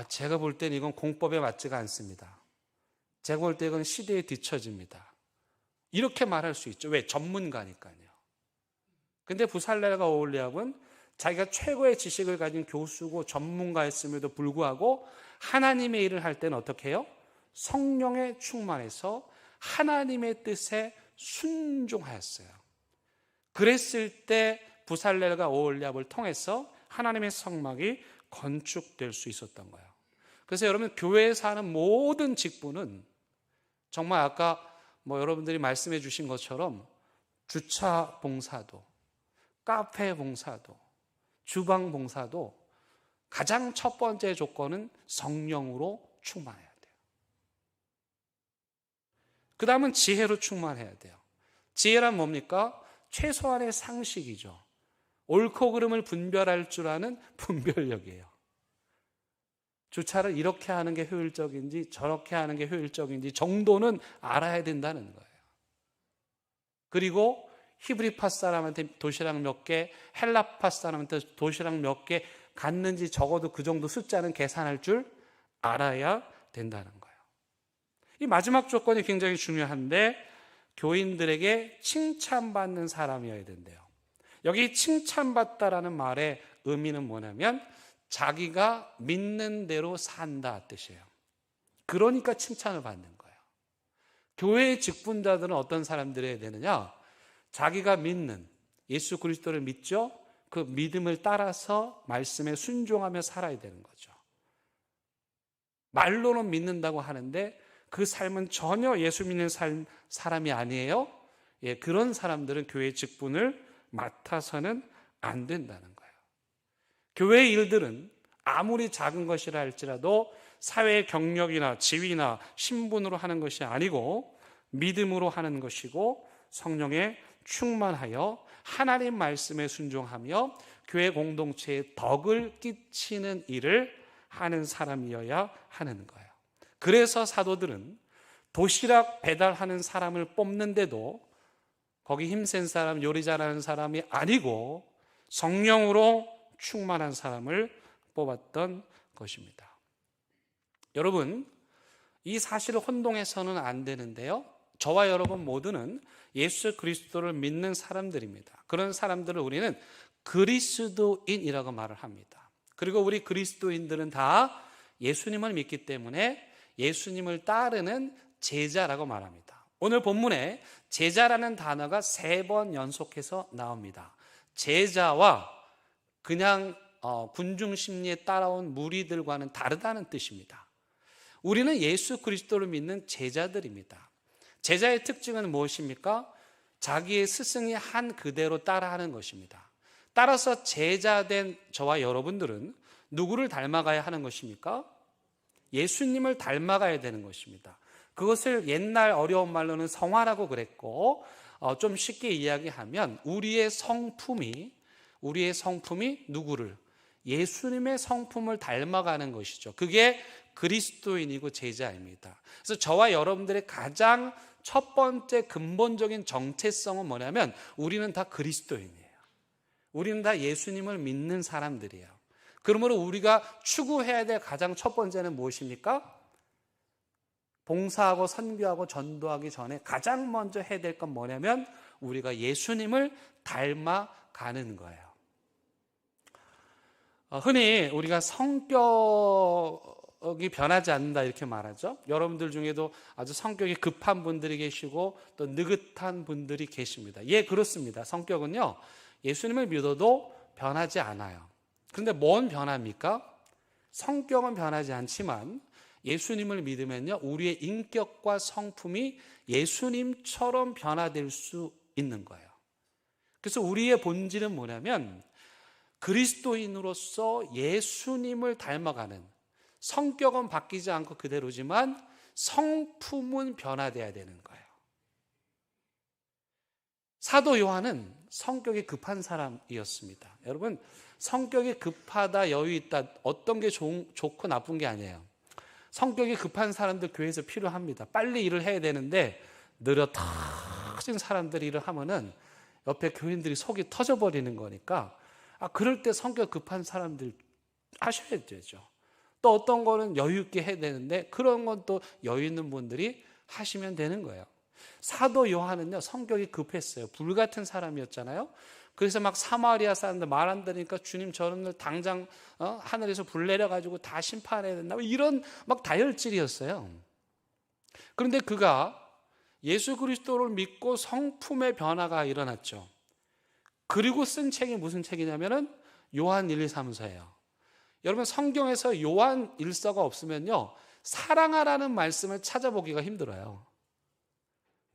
제가 볼 때는 이건 공법에 맞지가 않습니다. 제가 볼 때 이건 시대에 뒤처집니다. 이렇게 말할 수 있죠. 왜? 전문가니까요. 근데 부살렐과 오홀리압은 자기가 최고의 지식을 가진 교수고 전문가였음에도 불구하고 하나님의 일을 할 때는 어떻게 해요? 성령에 충만해서 하나님의 뜻에 순종하였어요. 그랬을 때 부살렐과 오홀리압을 통해서 하나님의 성막이 건축될 수 있었던 거예요. 그래서 여러분, 교회에서 하는 모든 직분은 정말 아까 여러분들이 말씀해 주신 것처럼 주차 봉사도, 카페 봉사도, 주방 봉사도 가장 첫 번째 조건은 성령으로 충만해야 돼요. 그 다음은 지혜로 충만해야 돼요. 지혜란 뭡니까? 최소한의 상식이죠. 옳고 그름을 분별할 줄 아는 분별력이에요. 주차를 이렇게 하는 게 효율적인지 저렇게 하는 게 효율적인지 정도는 알아야 된다는 거예요. 그리고 히브리파 사람한테 도시락 몇 개, 헬라파 사람한테 도시락 몇 개 갔는지 적어도 그 정도 숫자는 계산할 줄 알아야 된다는 거예요. 이 마지막 조건이 굉장히 중요한데 교인들에게 칭찬받는 사람이어야 된대요. 여기 칭찬받다라는 말의 의미는 뭐냐면 자기가 믿는 대로 산다 뜻이에요. 그러니까 칭찬을 받는 거예요. 교회의 직분자들은 어떤 사람들이어야 되느냐? 자기가 믿는, 예수 그리스도를 믿죠? 그 믿음을 따라서 말씀에 순종하며 살아야 되는 거죠. 말로는 믿는다고 하는데 그 삶은 전혀 예수 믿는 사람이 아니에요. 그런 사람들은 교회의 직분을 맡아서는 안 된다는 거예요. 교회의 일들은 아무리 작은 것이라 할지라도 사회의 경력이나 지위나 신분으로 하는 것이 아니고 믿음으로 하는 것이고 성령에 충만하여 하나님 말씀에 순종하며 교회 공동체에 덕을 끼치는 일을 하는 사람이어야 하는 거예요. 그래서 사도들은 도시락 배달하는 사람을 뽑는데도 거기 힘센 사람, 요리 잘하는 사람이 아니고 성령으로 충만한 사람을 뽑았던 것입니다. 여러분, 이 사실을 혼동해서는 안 되는데요. 저와 여러분 모두는 예수 그리스도를 믿는 사람들입니다. 그런 사람들을 우리는 그리스도인이라고 말을 합니다. 그리고 우리 그리스도인들은 다 예수님을 믿기 때문에 예수님을 따르는 제자라고 말합니다. 오늘 본문에 제자라는 단어가 3번 연속해서 나옵니다. 제자와 그냥 군중 심리에 따라온 무리들과는 다르다는 뜻입니다. 우리는 예수 그리스도를 믿는 제자들입니다. 제자의 특징은 무엇입니까? 자기의 스승이 한 그대로 따라하는 것입니다. 따라서 제자된 저와 여러분들은 누구를 닮아가야 하는 것입니까? 예수님을 닮아가야 되는 것입니다. 그것을 옛날 어려운 말로는 성화라고 그랬고 좀 쉽게 이야기하면 우리의 성품이 누구를? 예수님의 성품을 닮아가는 것이죠. 그게 그리스도인이고 제자입니다. 그래서 저와 여러분들의 가장 첫 번째 근본적인 정체성은 뭐냐면 우리는 다 그리스도인이에요. 우리는 다 예수님을 믿는 사람들이에요. 그러므로 우리가 추구해야 될 가장 첫 번째는 무엇입니까? 봉사하고 선교하고 전도하기 전에 가장 먼저 해야 될 건 뭐냐면 우리가 예수님을 닮아가는 거예요. 흔히 우리가 성격이 변하지 않는다 이렇게 말하죠. 여러분들 중에도 아주 성격이 급한 분들이 계시고 또 느긋한 분들이 계십니다. 예, 그렇습니다. 성격은요, 예수님을 믿어도 변하지 않아요. 그런데 뭔 변합니까? 성격은 변하지 않지만 예수님을 믿으면요, 우리의 인격과 성품이 예수님처럼 변화될 수 있는 거예요. 그래서 우리의 본질은 뭐냐면 그리스도인으로서 예수님을 닮아가는, 성격은 바뀌지 않고 그대로지만 성품은 변화돼야 되는 거예요. 사도 요한은 성격이 급한 사람이었습니다. 여러분, 성격이 급하다, 여유 있다, 어떤 게 좋고 나쁜 게 아니에요. 성격이 급한 사람들 교회에서 필요합니다. 빨리 일을 해야 되는데 느려 터진 사람들이 일을 하면은 옆에 교인들이 속이 터져버리는 거니까 그럴 때 성격 급한 사람들 하셔야 되죠. 또 어떤 거는 여유 있게 해야 되는데 그런 건 또 여유 있는 분들이 하시면 되는 거예요. 사도 요한은요, 성격이 급했어요. 불같은 사람이었잖아요. 그래서 막 사마리아 사람들 말 안 들으니까 주님 저런 당장 하늘에서 불 내려가지고 다 심판해야 된다, 이런 막 다혈질이었어요. 그런데 그가 예수 그리스도를 믿고 성품의 변화가 일어났죠. 그리고 쓴 책이 무슨 책이냐면은 요한 1, 2, 3서예요. 여러분, 성경에서 요한 1서가 없으면요, 사랑하라는 말씀을 찾아보기가 힘들어요.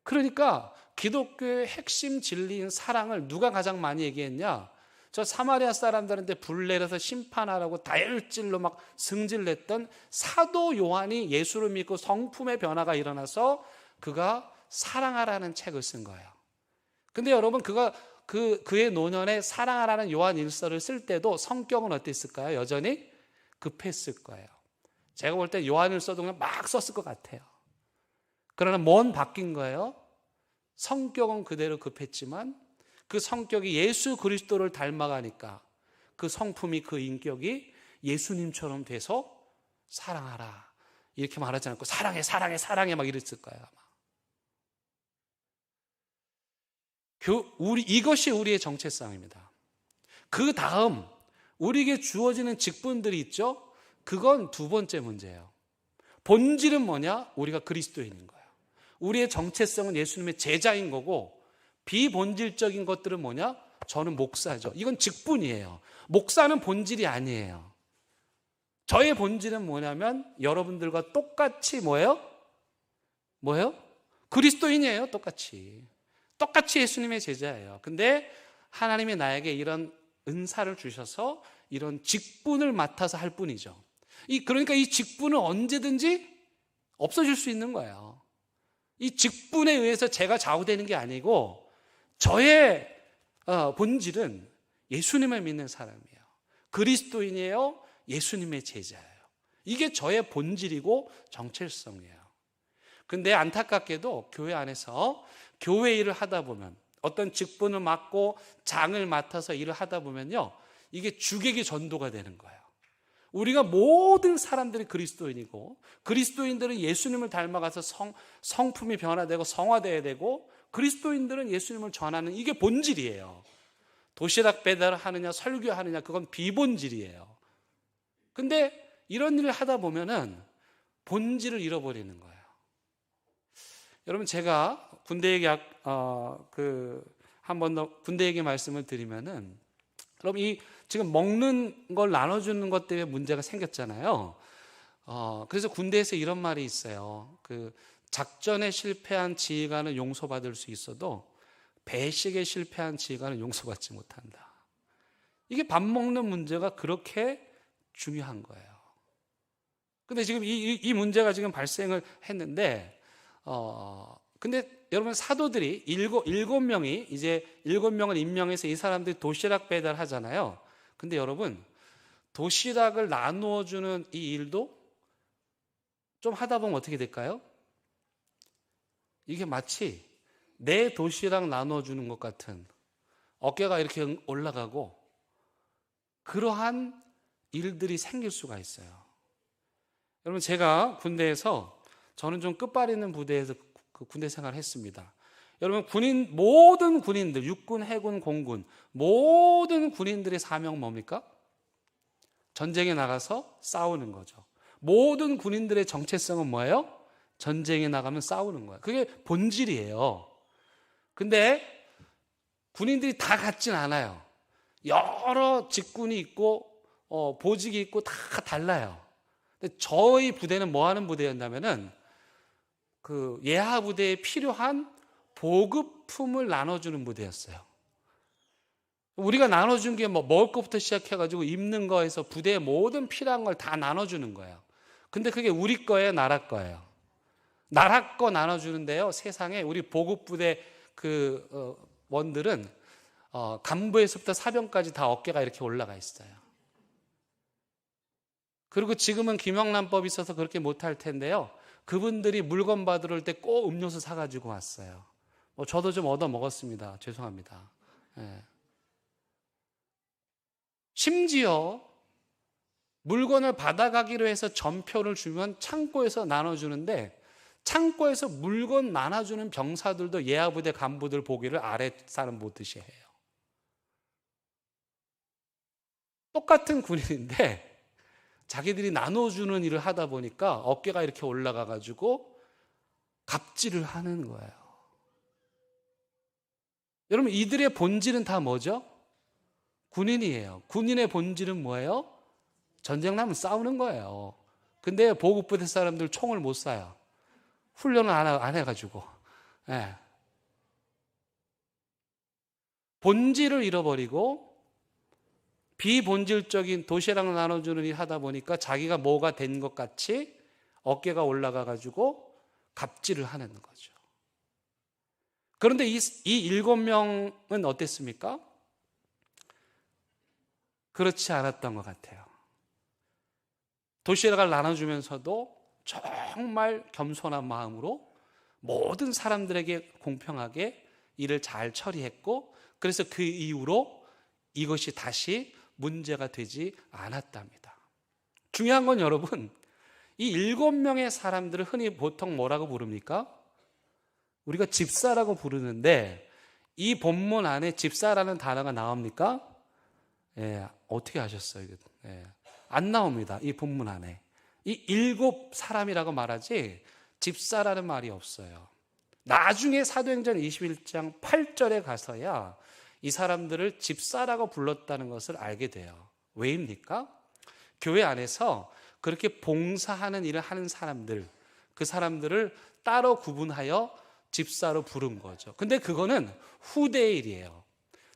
그러니까 기독교의 핵심 진리인 사랑을 누가 가장 많이 얘기했냐? 저 사마리아 사람들한테 불 내려서 심판하라고 다혈질로 막 승질냈던 사도 요한이 예수를 믿고 성품의 변화가 일어나서 그가 사랑하라는 책을 쓴 거예요. 근데 여러분, 그의 노년에 사랑하라는 요한 1서를 쓸 때도 성격은 어땠을까요? 여전히 급했을 거예요. 제가 볼 때 요한 1서도 그냥 막 썼을 것 같아요. 그러나 뭔 바뀐 거예요? 성격은 그대로 급했지만 그 성격이 예수 그리스도를 닮아가니까 그 성품이, 그 인격이 예수님처럼 돼서 사랑하라 이렇게 말하지 않고 사랑해 사랑해 사랑해 막 이랬을 거예요. 아마 이것이 우리의 정체성입니다. 그 다음 우리에게 주어지는 직분들이 있죠. 그건 두 번째 문제예요. 본질은 뭐냐? 우리가 그리스도인인 거예요. 우리의 정체성은 예수님의 제자인 거고, 비본질적인 것들은 뭐냐? 저는 목사죠. 이건 직분이에요. 목사는 본질이 아니에요. 저의 본질은 뭐냐면 여러분들과 똑같이 뭐예요? 그리스도인이에요. 똑같이 예수님의 제자예요. 근데 하나님이 나에게 이런 은사를 주셔서 이런 직분을 맡아서 할 뿐이죠. 그러니까 이 직분은 언제든지 없어질 수 있는 거예요. 이 직분에 의해서 제가 좌우되는 게 아니고 저의 본질은 예수님을 믿는 사람이에요. 그리스도인이에요. 예수님의 제자예요. 이게 저의 본질이고 정체성이에요. 근데 안타깝게도 교회 안에서 교회 일을 하다 보면, 어떤 직분을 맡고 장을 맡아서 일을 하다 보면요, 이게 주객이 전도가 되는 거예요. 우리가 모든 사람들이 그리스도인이고, 그리스도인들은 예수님을 닮아가서 성품이 변화되고 성화되어야 되고, 그리스도인들은 예수님을 전하는, 이게 본질이에요. 도시락 배달을 하느냐 설교하느냐 그건 비본질이에요. 근데 이런 일을 하다 보면은 본질을 잃어버리는 거예요. 여러분, 제가 군대 얘기 한 번 더 군대 얘기 말씀을 드리면은, 그럼 지금 먹는 걸 나눠주는 것 때문에 문제가 생겼잖아요. 그래서 군대에서 이런 말이 있어요. 작전에 실패한 지휘관은 용서받을 수 있어도 배식에 실패한 지휘관은 용서받지 못한다. 이게 밥 먹는 문제가 그렇게 중요한 거예요. 근데 지금 이 문제가 지금 발생을 했는데, 근데 여러분, 사도들이 일곱 명을 임명해서 이 사람들이 도시락 배달하잖아요. 근데 여러분, 도시락을 나누어 주는 이 일도 좀 하다 보면 어떻게 될까요? 이게 마치 내 도시락 나누어 주는 것 같은, 어깨가 이렇게 올라가고 그러한 일들이 생길 수가 있어요. 여러분, 제가 군대에서, 저는 좀 끝발 있는 부대에서 그 군대 생활을 했습니다. 여러분, 모든 군인들, 육군, 해군, 공군, 모든 군인들의 사명 뭡니까? 전쟁에 나가서 싸우는 거죠. 모든 군인들의 정체성은 뭐예요? 전쟁에 나가면 싸우는 거예요. 그게 본질이에요. 근데 군인들이 다 같진 않아요. 여러 직군이 있고 보직이 있고 다 달라요. 근데 저희 부대는 뭐 하는 부대였냐면은 그 예하 부대에 필요한 보급품을 나눠주는 부대였어요. 우리가 나눠준 게 뭐 먹을 것부터 시작해가지고 입는 거에서 부대에 모든 필요한 걸 다 나눠주는 거예요. 근데 그게 우리 거예요, 나라 거예요? 나라 거 나눠주는데요, 세상에 우리 보급부대 원들은 간부에서부터 사병까지 다 어깨가 이렇게 올라가 있어요. 그리고 지금은 김영란법이 있어서 그렇게 못할 텐데요, 그분들이 물건 받으러 올 때 꼭 음료수 사가지고 왔어요. 저도 좀 얻어 먹었습니다. 죄송합니다. 예. 심지어 물건을 받아가기로 해서 전표를 주면 창고에서 나눠주는데, 창고에서 물건 나눠주는 병사들도 예하부대 간부들 보기를 아래 사람 보듯이 해요. 똑같은 군인인데 자기들이 나눠주는 일을 하다 보니까 어깨가 이렇게 올라가가지고 갑질을 하는 거예요. 여러분, 이들의 본질은 다 뭐죠? 군인이에요. 군인의 본질은 뭐예요? 전쟁 나면 싸우는 거예요. 근데 보급부대 사람들 총을 못 쏴요. 훈련을 안 해가지고. 예. 본질을 잃어버리고 비본질적인 도시락을 나눠주는 일 하다 보니까 자기가 뭐가 된 것 같이 어깨가 올라가가지고 갑질을 하는 거죠. 그런데 이 7명은 어땠습니까? 그렇지 않았던 것 같아요. 도시락을 나눠주면서도 정말 겸손한 마음으로 모든 사람들에게 공평하게 일을 잘 처리했고, 그래서 그 이후로 이것이 다시 문제가 되지 않았답니다. 중요한 건 여러분, 이 7명의 사람들을 흔히 보통 뭐라고 부릅니까? 우리가 집사라고 부르는데, 이 본문 안에 집사라는 단어가 나옵니까? 예, 어떻게 아셨어요? 예, 안 나옵니다. 이 본문 안에. 이 7사람이라고 말하지 집사라는 말이 없어요. 나중에 사도행전 21장 8절에 가서야 이 사람들을 집사라고 불렀다는 것을 알게 돼요. 왜입니까? 교회 안에서 그렇게 봉사하는 일을 하는 사람들, 그 사람들을 따로 구분하여 집사로 부른 거죠. 근데 그거는 후대의 일이에요.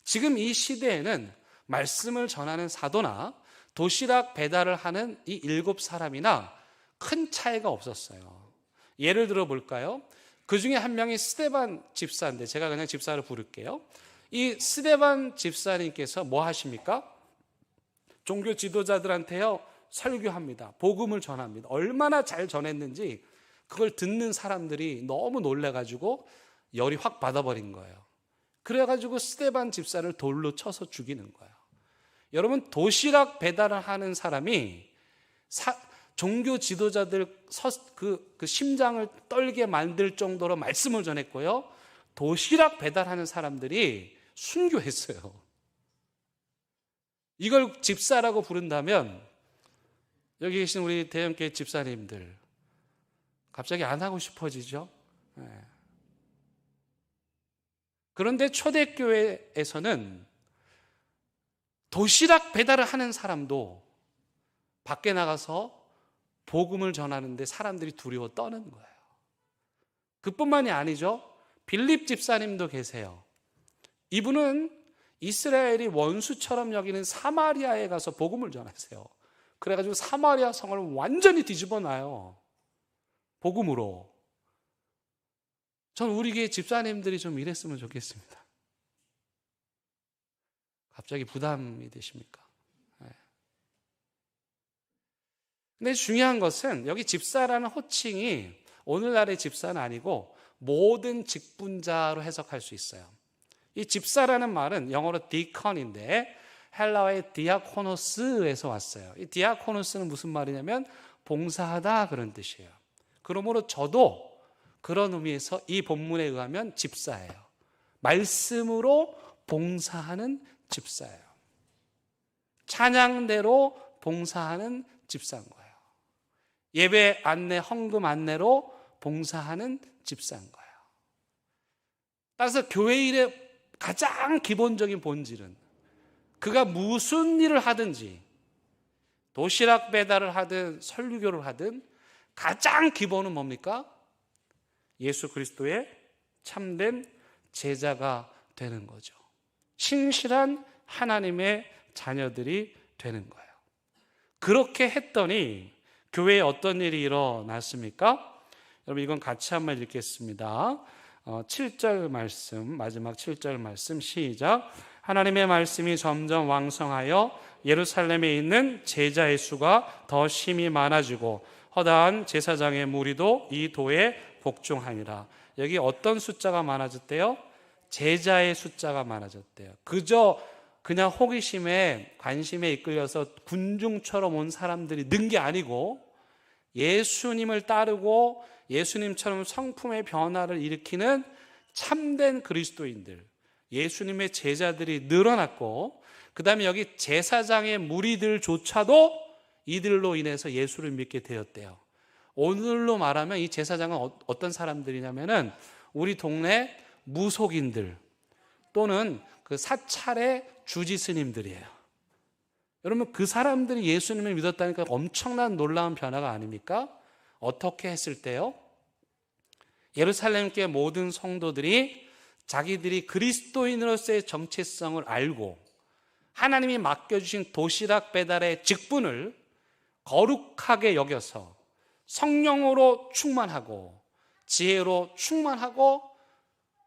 지금 이 시대에는 말씀을 전하는 사도나 도시락 배달을 하는 이 7사람이나 큰 차이가 없었어요. 예를 들어 볼까요? 그 중에 한 명이 스데반 집사인데, 제가 그냥 집사로 부를게요. 이 스데반 집사님께서 뭐 하십니까? 종교 지도자들한테요, 설교합니다. 복음을 전합니다. 얼마나 잘 전했는지 그걸 듣는 사람들이 너무 놀래가지고 열이 확 받아버린 거예요. 그래가지고 스데반 집사를 돌로 쳐서 죽이는 거예요. 여러분, 도시락 배달을 하는 사람이 종교 지도자들 그 심장을 떨게 만들 정도로 말씀을 전했고요, 도시락 배달하는 사람들이 순교했어요. 이걸 집사라고 부른다면 여기 계신 우리 대형교회 집사님들 갑자기 안 하고 싶어지죠? 네. 그런데 초대교회에서는 도시락 배달을 하는 사람도 밖에 나가서 복음을 전하는데 사람들이 두려워 떠는 거예요. 그뿐만이 아니죠. 빌립 집사님도 계세요. 이분은 이스라엘이 원수처럼 여기는 사마리아에 가서 복음을 전하세요. 그래가지고 사마리아 성을 완전히 뒤집어 놔요. 복음으로. 전 우리 교회 집사님들이 좀 이랬으면 좋겠습니다. 갑자기 부담이 되십니까? 네. 근데 중요한 것은 여기 집사라는 호칭이 오늘날의 집사는 아니고 모든 직분자로 해석할 수 있어요. 이 집사라는 말은 영어로 디컨인데 헬라어의 디아코노스에서 왔어요. 이 디아코노스는 무슨 말이냐면 봉사하다 그런 뜻이에요. 그러므로 저도 그런 의미에서 이 본문에 의하면 집사예요. 말씀으로 봉사하는 집사예요. 찬양대로 봉사하는 집사인 거예요. 예배 안내, 헌금 안내로 봉사하는 집사인 거예요. 따라서 교회 일의 가장 기본적인 본질은 그가 무슨 일을 하든지 도시락 배달을 하든 설교를 하든 가장 기본은 뭡니까? 예수 그리스도의 참된 제자가 되는 거죠. 신실한 하나님의 자녀들이 되는 거예요. 그렇게 했더니 교회에 어떤 일이 일어났습니까? 여러분 이건 같이 한번 읽겠습니다. 7절 말씀, 마지막 7절 말씀 시작. 하나님의 말씀이 점점 왕성하여 예루살렘에 있는 제자의 수가 더 심히 많아지고 허다한 제사장의 무리도 이 도에 복종하니라. 여기 어떤 숫자가 많아졌대요? 제자의 숫자가 많아졌대요. 그냥 호기심에 관심에 이끌려서 군중처럼 온 사람들이 는 게 아니고 예수님을 따르고 예수님처럼 성품의 변화를 일으키는 참된 그리스도인들, 예수님의 제자들이 늘어났고 그 다음에 여기 제사장의 무리들조차도 이들로 인해서 예수를 믿게 되었대요. 오늘로 말하면 이 제사장은 어떤 사람들이냐면은 우리 동네 무속인들 또는 그 사찰의 주지스님들이에요. 여러분 그 사람들이 예수님을 믿었다니까 엄청난 놀라운 변화가 아닙니까? 어떻게 했을 때요? 예루살렘교회 모든 성도들이 자기들이 그리스도인으로서의 정체성을 알고 하나님이 맡겨주신 도시락 배달의 직분을 거룩하게 여겨서 성령으로 충만하고 지혜로 충만하고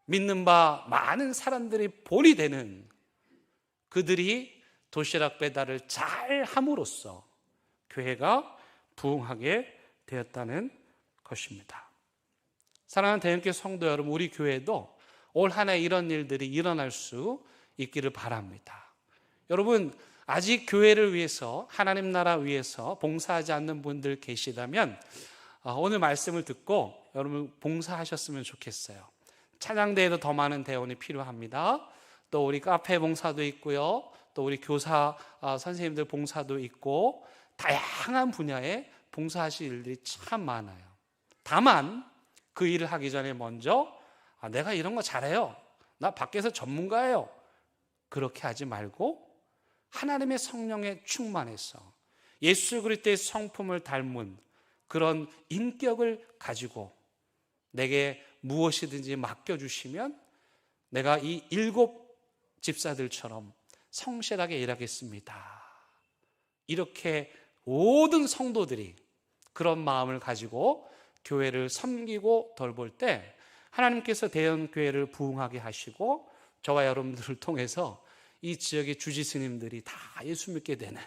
믿는 바 많은 사람들이 본이 되는 그들이 도시락 배달을 잘 함으로써 교회가 부흥하게 되었다는 것입니다. 사랑하는 대형교회 성도 여러분, 우리 교회도 올 한 해 이런 일들이 일어날 수 있기를 바랍니다. 여러분 아직 교회를 위해서 하나님 나라 위해서 봉사하지 않는 분들 계시다면 오늘 말씀을 듣고 여러분 봉사하셨으면 좋겠어요. 찬양대회도 더 많은 대원이 필요합니다. 또 우리 카페 봉사도 있고요. 또 우리 교사 선생님들 봉사도 있고 다양한 분야에 봉사하실 일들이 참 많아요. 다만 그 일을 하기 전에 먼저 내가 이런 거 잘해요. 나 밖에서 전문가예요. 그렇게 하지 말고 하나님의 성령에 충만해서 예수 그리스도의 성품을 닮은 그런 인격을 가지고 내게 무엇이든지 맡겨주시면 내가 이 7 집사들처럼 성실하게 일하겠습니다. 이렇게 모든 성도들이 그런 마음을 가지고 교회를 섬기고 돌볼 때 하나님께서 대형교회를 부흥하게 하시고 저와 여러분들을 통해서 이 지역의 주지스님들이 다 예수 믿게 되는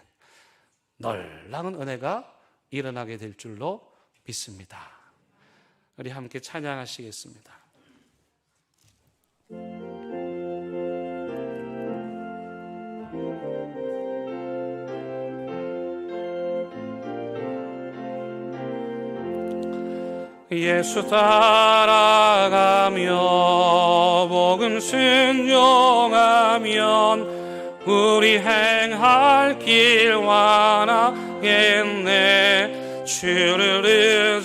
놀라운 은혜가 일어나게 될 줄로 믿습니다. 우리 함께 찬양하시겠습니다. 예수 따라가며 복음 순종하면 우리 행할 길 완하겠네. 주를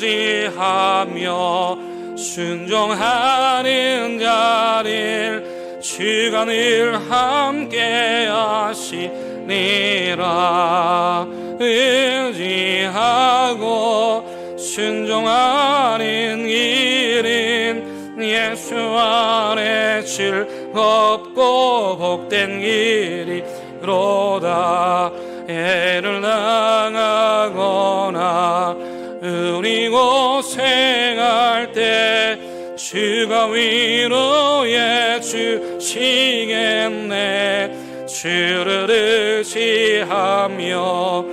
의지하며 순종하는 자를 주가 늘 함께 하시니라. 의지하고 순종하는 길은 예수 안에 즐겁고 복된 길이로다. 애를 당하거나 우리 고생할 때 주가 위로해 주시겠네. 주를 의지하며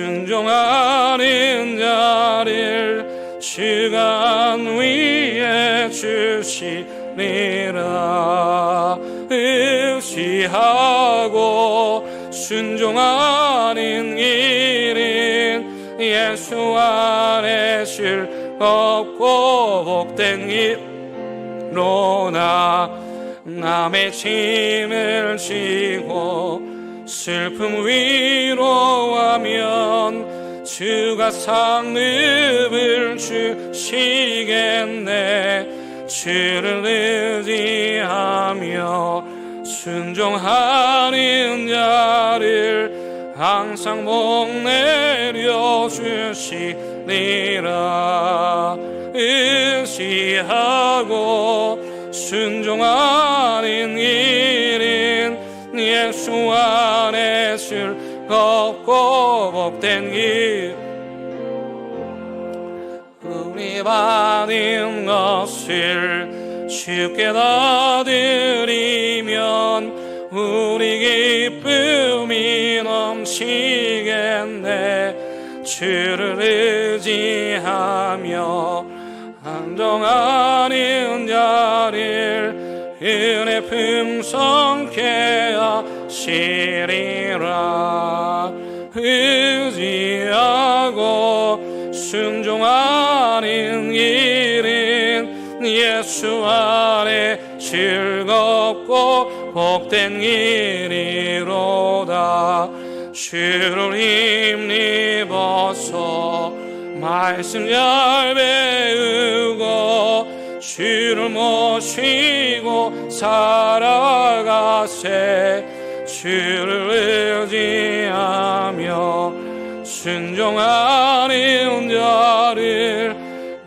순종하는 자를 주간 위에 주시리라. 의지하고 순종하는 일은 예수 안에 즐겁고 복된 일로나. 남의 짐을 지고 슬픔 위로하면 주가 상급을 주시겠네. 주를 의지하며 순종하는 자를 항상 복내려 주시리라. 의지하고 순종하는 일은 예수 안에 즐겁고 복된 길. 우리 받은 것을 주께 다 드리면 우리 기쁨이 넘치겠네. 주를 의지하며 안정하는 자를 은혜 풍성케 하시리라. 의지하고 순종하는 일은 예수 안에 즐겁고 복된 일이로다. 주를 힘입어서 말씀 잘 배우고 주를 모시고 살아가세. 주를 의지하며 순종하는 자를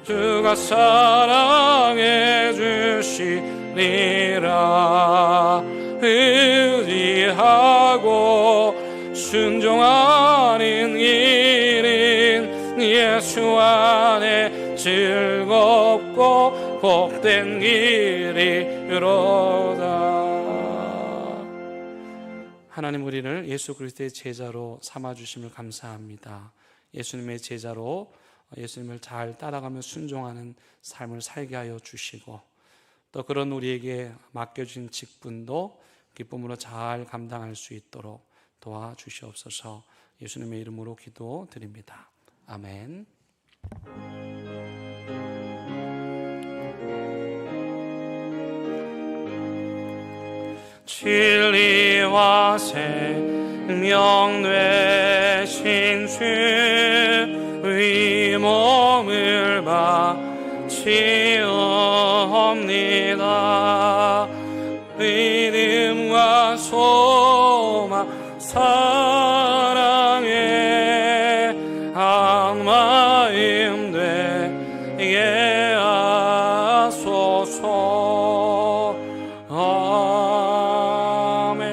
주가 사랑해 주시리라. 의지하고 순종하는 일은 예수 안에 즐겁고 복된 길이로다. 하나님, 우리를 예수 그리스도의 제자로 삼아주심을 감사합니다. 예수님의 제자로 예수님을 잘 따라가며 순종하는 삶을 살게 하여 주시고, 또 그런 우리에게 맡겨진 직분도 기쁨으로 잘 감당할 수 있도록 도와주시옵소서. 예수님의 이름으로 기도드립니다. 아멘. 진리와 생명 되신 주의 몸을 바치옵니다. 믿음과 소망 사랑에 한 마음 되게 하소서. 아멘.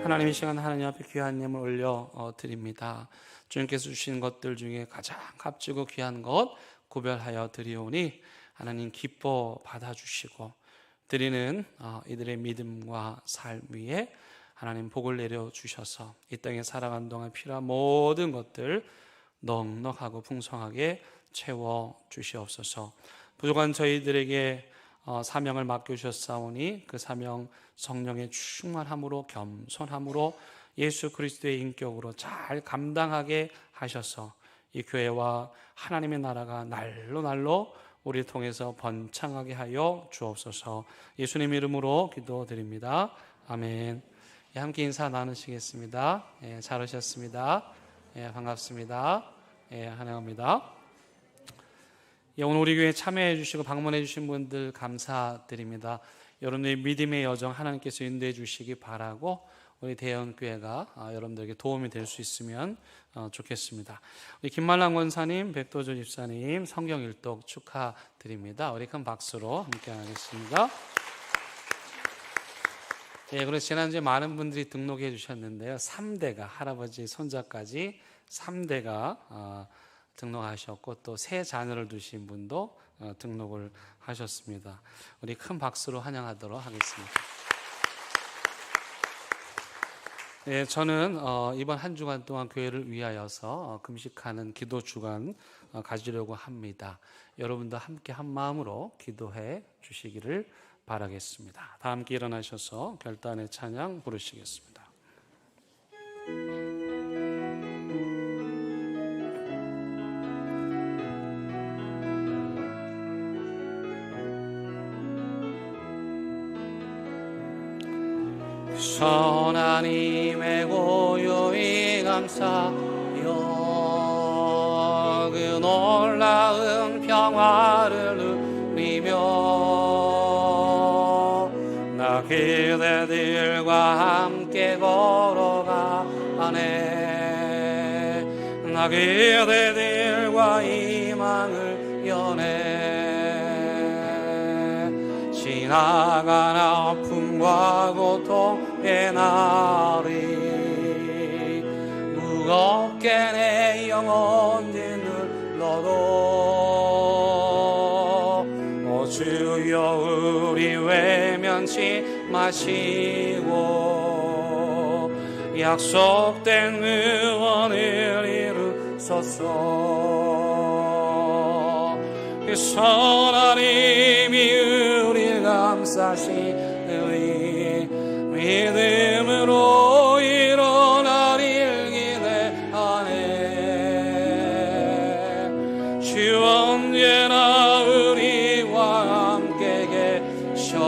하나님, 이 시간 하나님 앞에 귀한 예물 올려 드립니다. 주님께서 주신 것들 중에 가장 값지고 귀한 것 구별하여 드리오니 하나님 기뻐 받아주시고, 드리는 이들의 믿음과 삶 위에 하나님 복을 내려주셔서 이 땅에 살아가는 동안 필요한 모든 것들 넉넉하고 풍성하게 채워주시옵소서. 부족한 저희들에게 사명을 맡겨주셨사오니 그 사명 성령의 충만함으로 겸손함으로 예수 그리스도의 인격으로 잘 감당하게 하셔서 이 교회와 하나님의 나라가 날로 날로 우리를 통해서 번창하게 하여 주옵소서. 예수님 이름으로 기도드립니다. 아멘. 함께 인사 나누시겠습니다. 잘 오셨습니다. 반갑습니다. 환영합니다. 오늘 우리 교회에 참여해 주시고 방문해 주신 분들 감사드립니다. 여러분의 믿음의 여정 하나님께서 인도해 주시기 바라고, 우리 대형교회가 여러분들에게 도움이 될 수 있으면 좋겠습니다. 우리 김말랑 권사님, 백도조 집사님 성경 일독 축하드립니다. 우리 큰 박수로 함께 하겠습니다. 그래서 지난주에 많은 분들이 등록해 주셨는데요. 3대가, 할아버지, 손자까지 3대가 등록하셨고, 또 새 자녀를 두신 분도 등록을 하셨습니다. 우리 큰 박수로 환영하도록 하겠습니다. 예, 저는 이번 한 주간 동안 교회를 위하여서 금식하는 기도 주간 가지려고 합니다. 여러분도 함께 한 마음으로 기도해 주시기를 바라겠습니다. 다 함께 일어나셔서 결단의 찬양 부르시겠습니다. 하나님의 고요히 감사여 그 놀라운 평화를 누리며 나 그대들과 함께 걸어가네 나 그대들과 희망을 여네 지나간 아픔과 고통의 날이 무겁게 내 영혼 짓눌러도 주여 우리 외면치 마시고 약속된 의원을 이루소서 그 하나님이 우리 감싸시니 믿음으로 일어나릴 기대하네 주 언제나 우리와 함께 계셔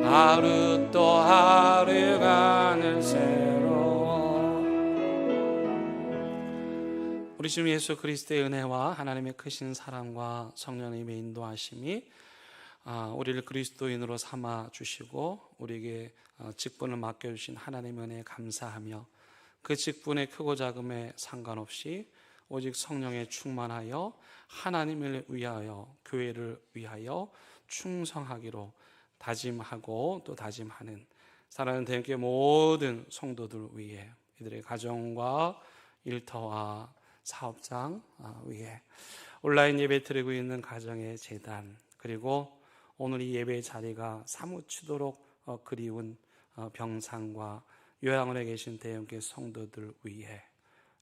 하루 또 하루가 늘 새로워 우리 주 예수 그리스도의 은혜와 하나님의 크신 사랑과 성령님의 인도하심이 우리를 그리스도인으로 삼아 주시고 우리에게 직분을 맡겨주신 하나님의 은혜에 감사하며 그 직분의 크고 작음에 상관없이 오직 성령에 충만하여 하나님을 위하여 교회를 위하여 충성하기로 다짐하고 또 다짐하는 사랑하는 대형교회 모든 성도들 위해 이들의 가정과 일터와 사업장 위에 온라인 예배 드리고 있는 가정의 재단 그리고 오늘 이 예배의 자리가 사무치도록 그리운 병상과 요양원에 계신 대형교회 성도들 위해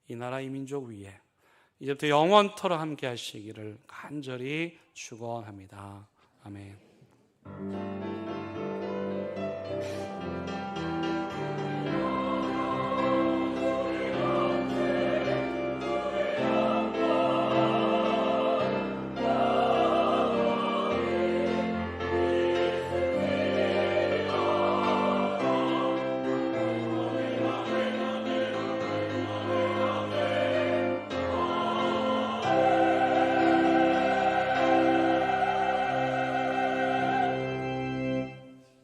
이 나라 이 민족 위해 이제부터 영원토록 함께 하시기를 간절히 축원합니다. 아멘.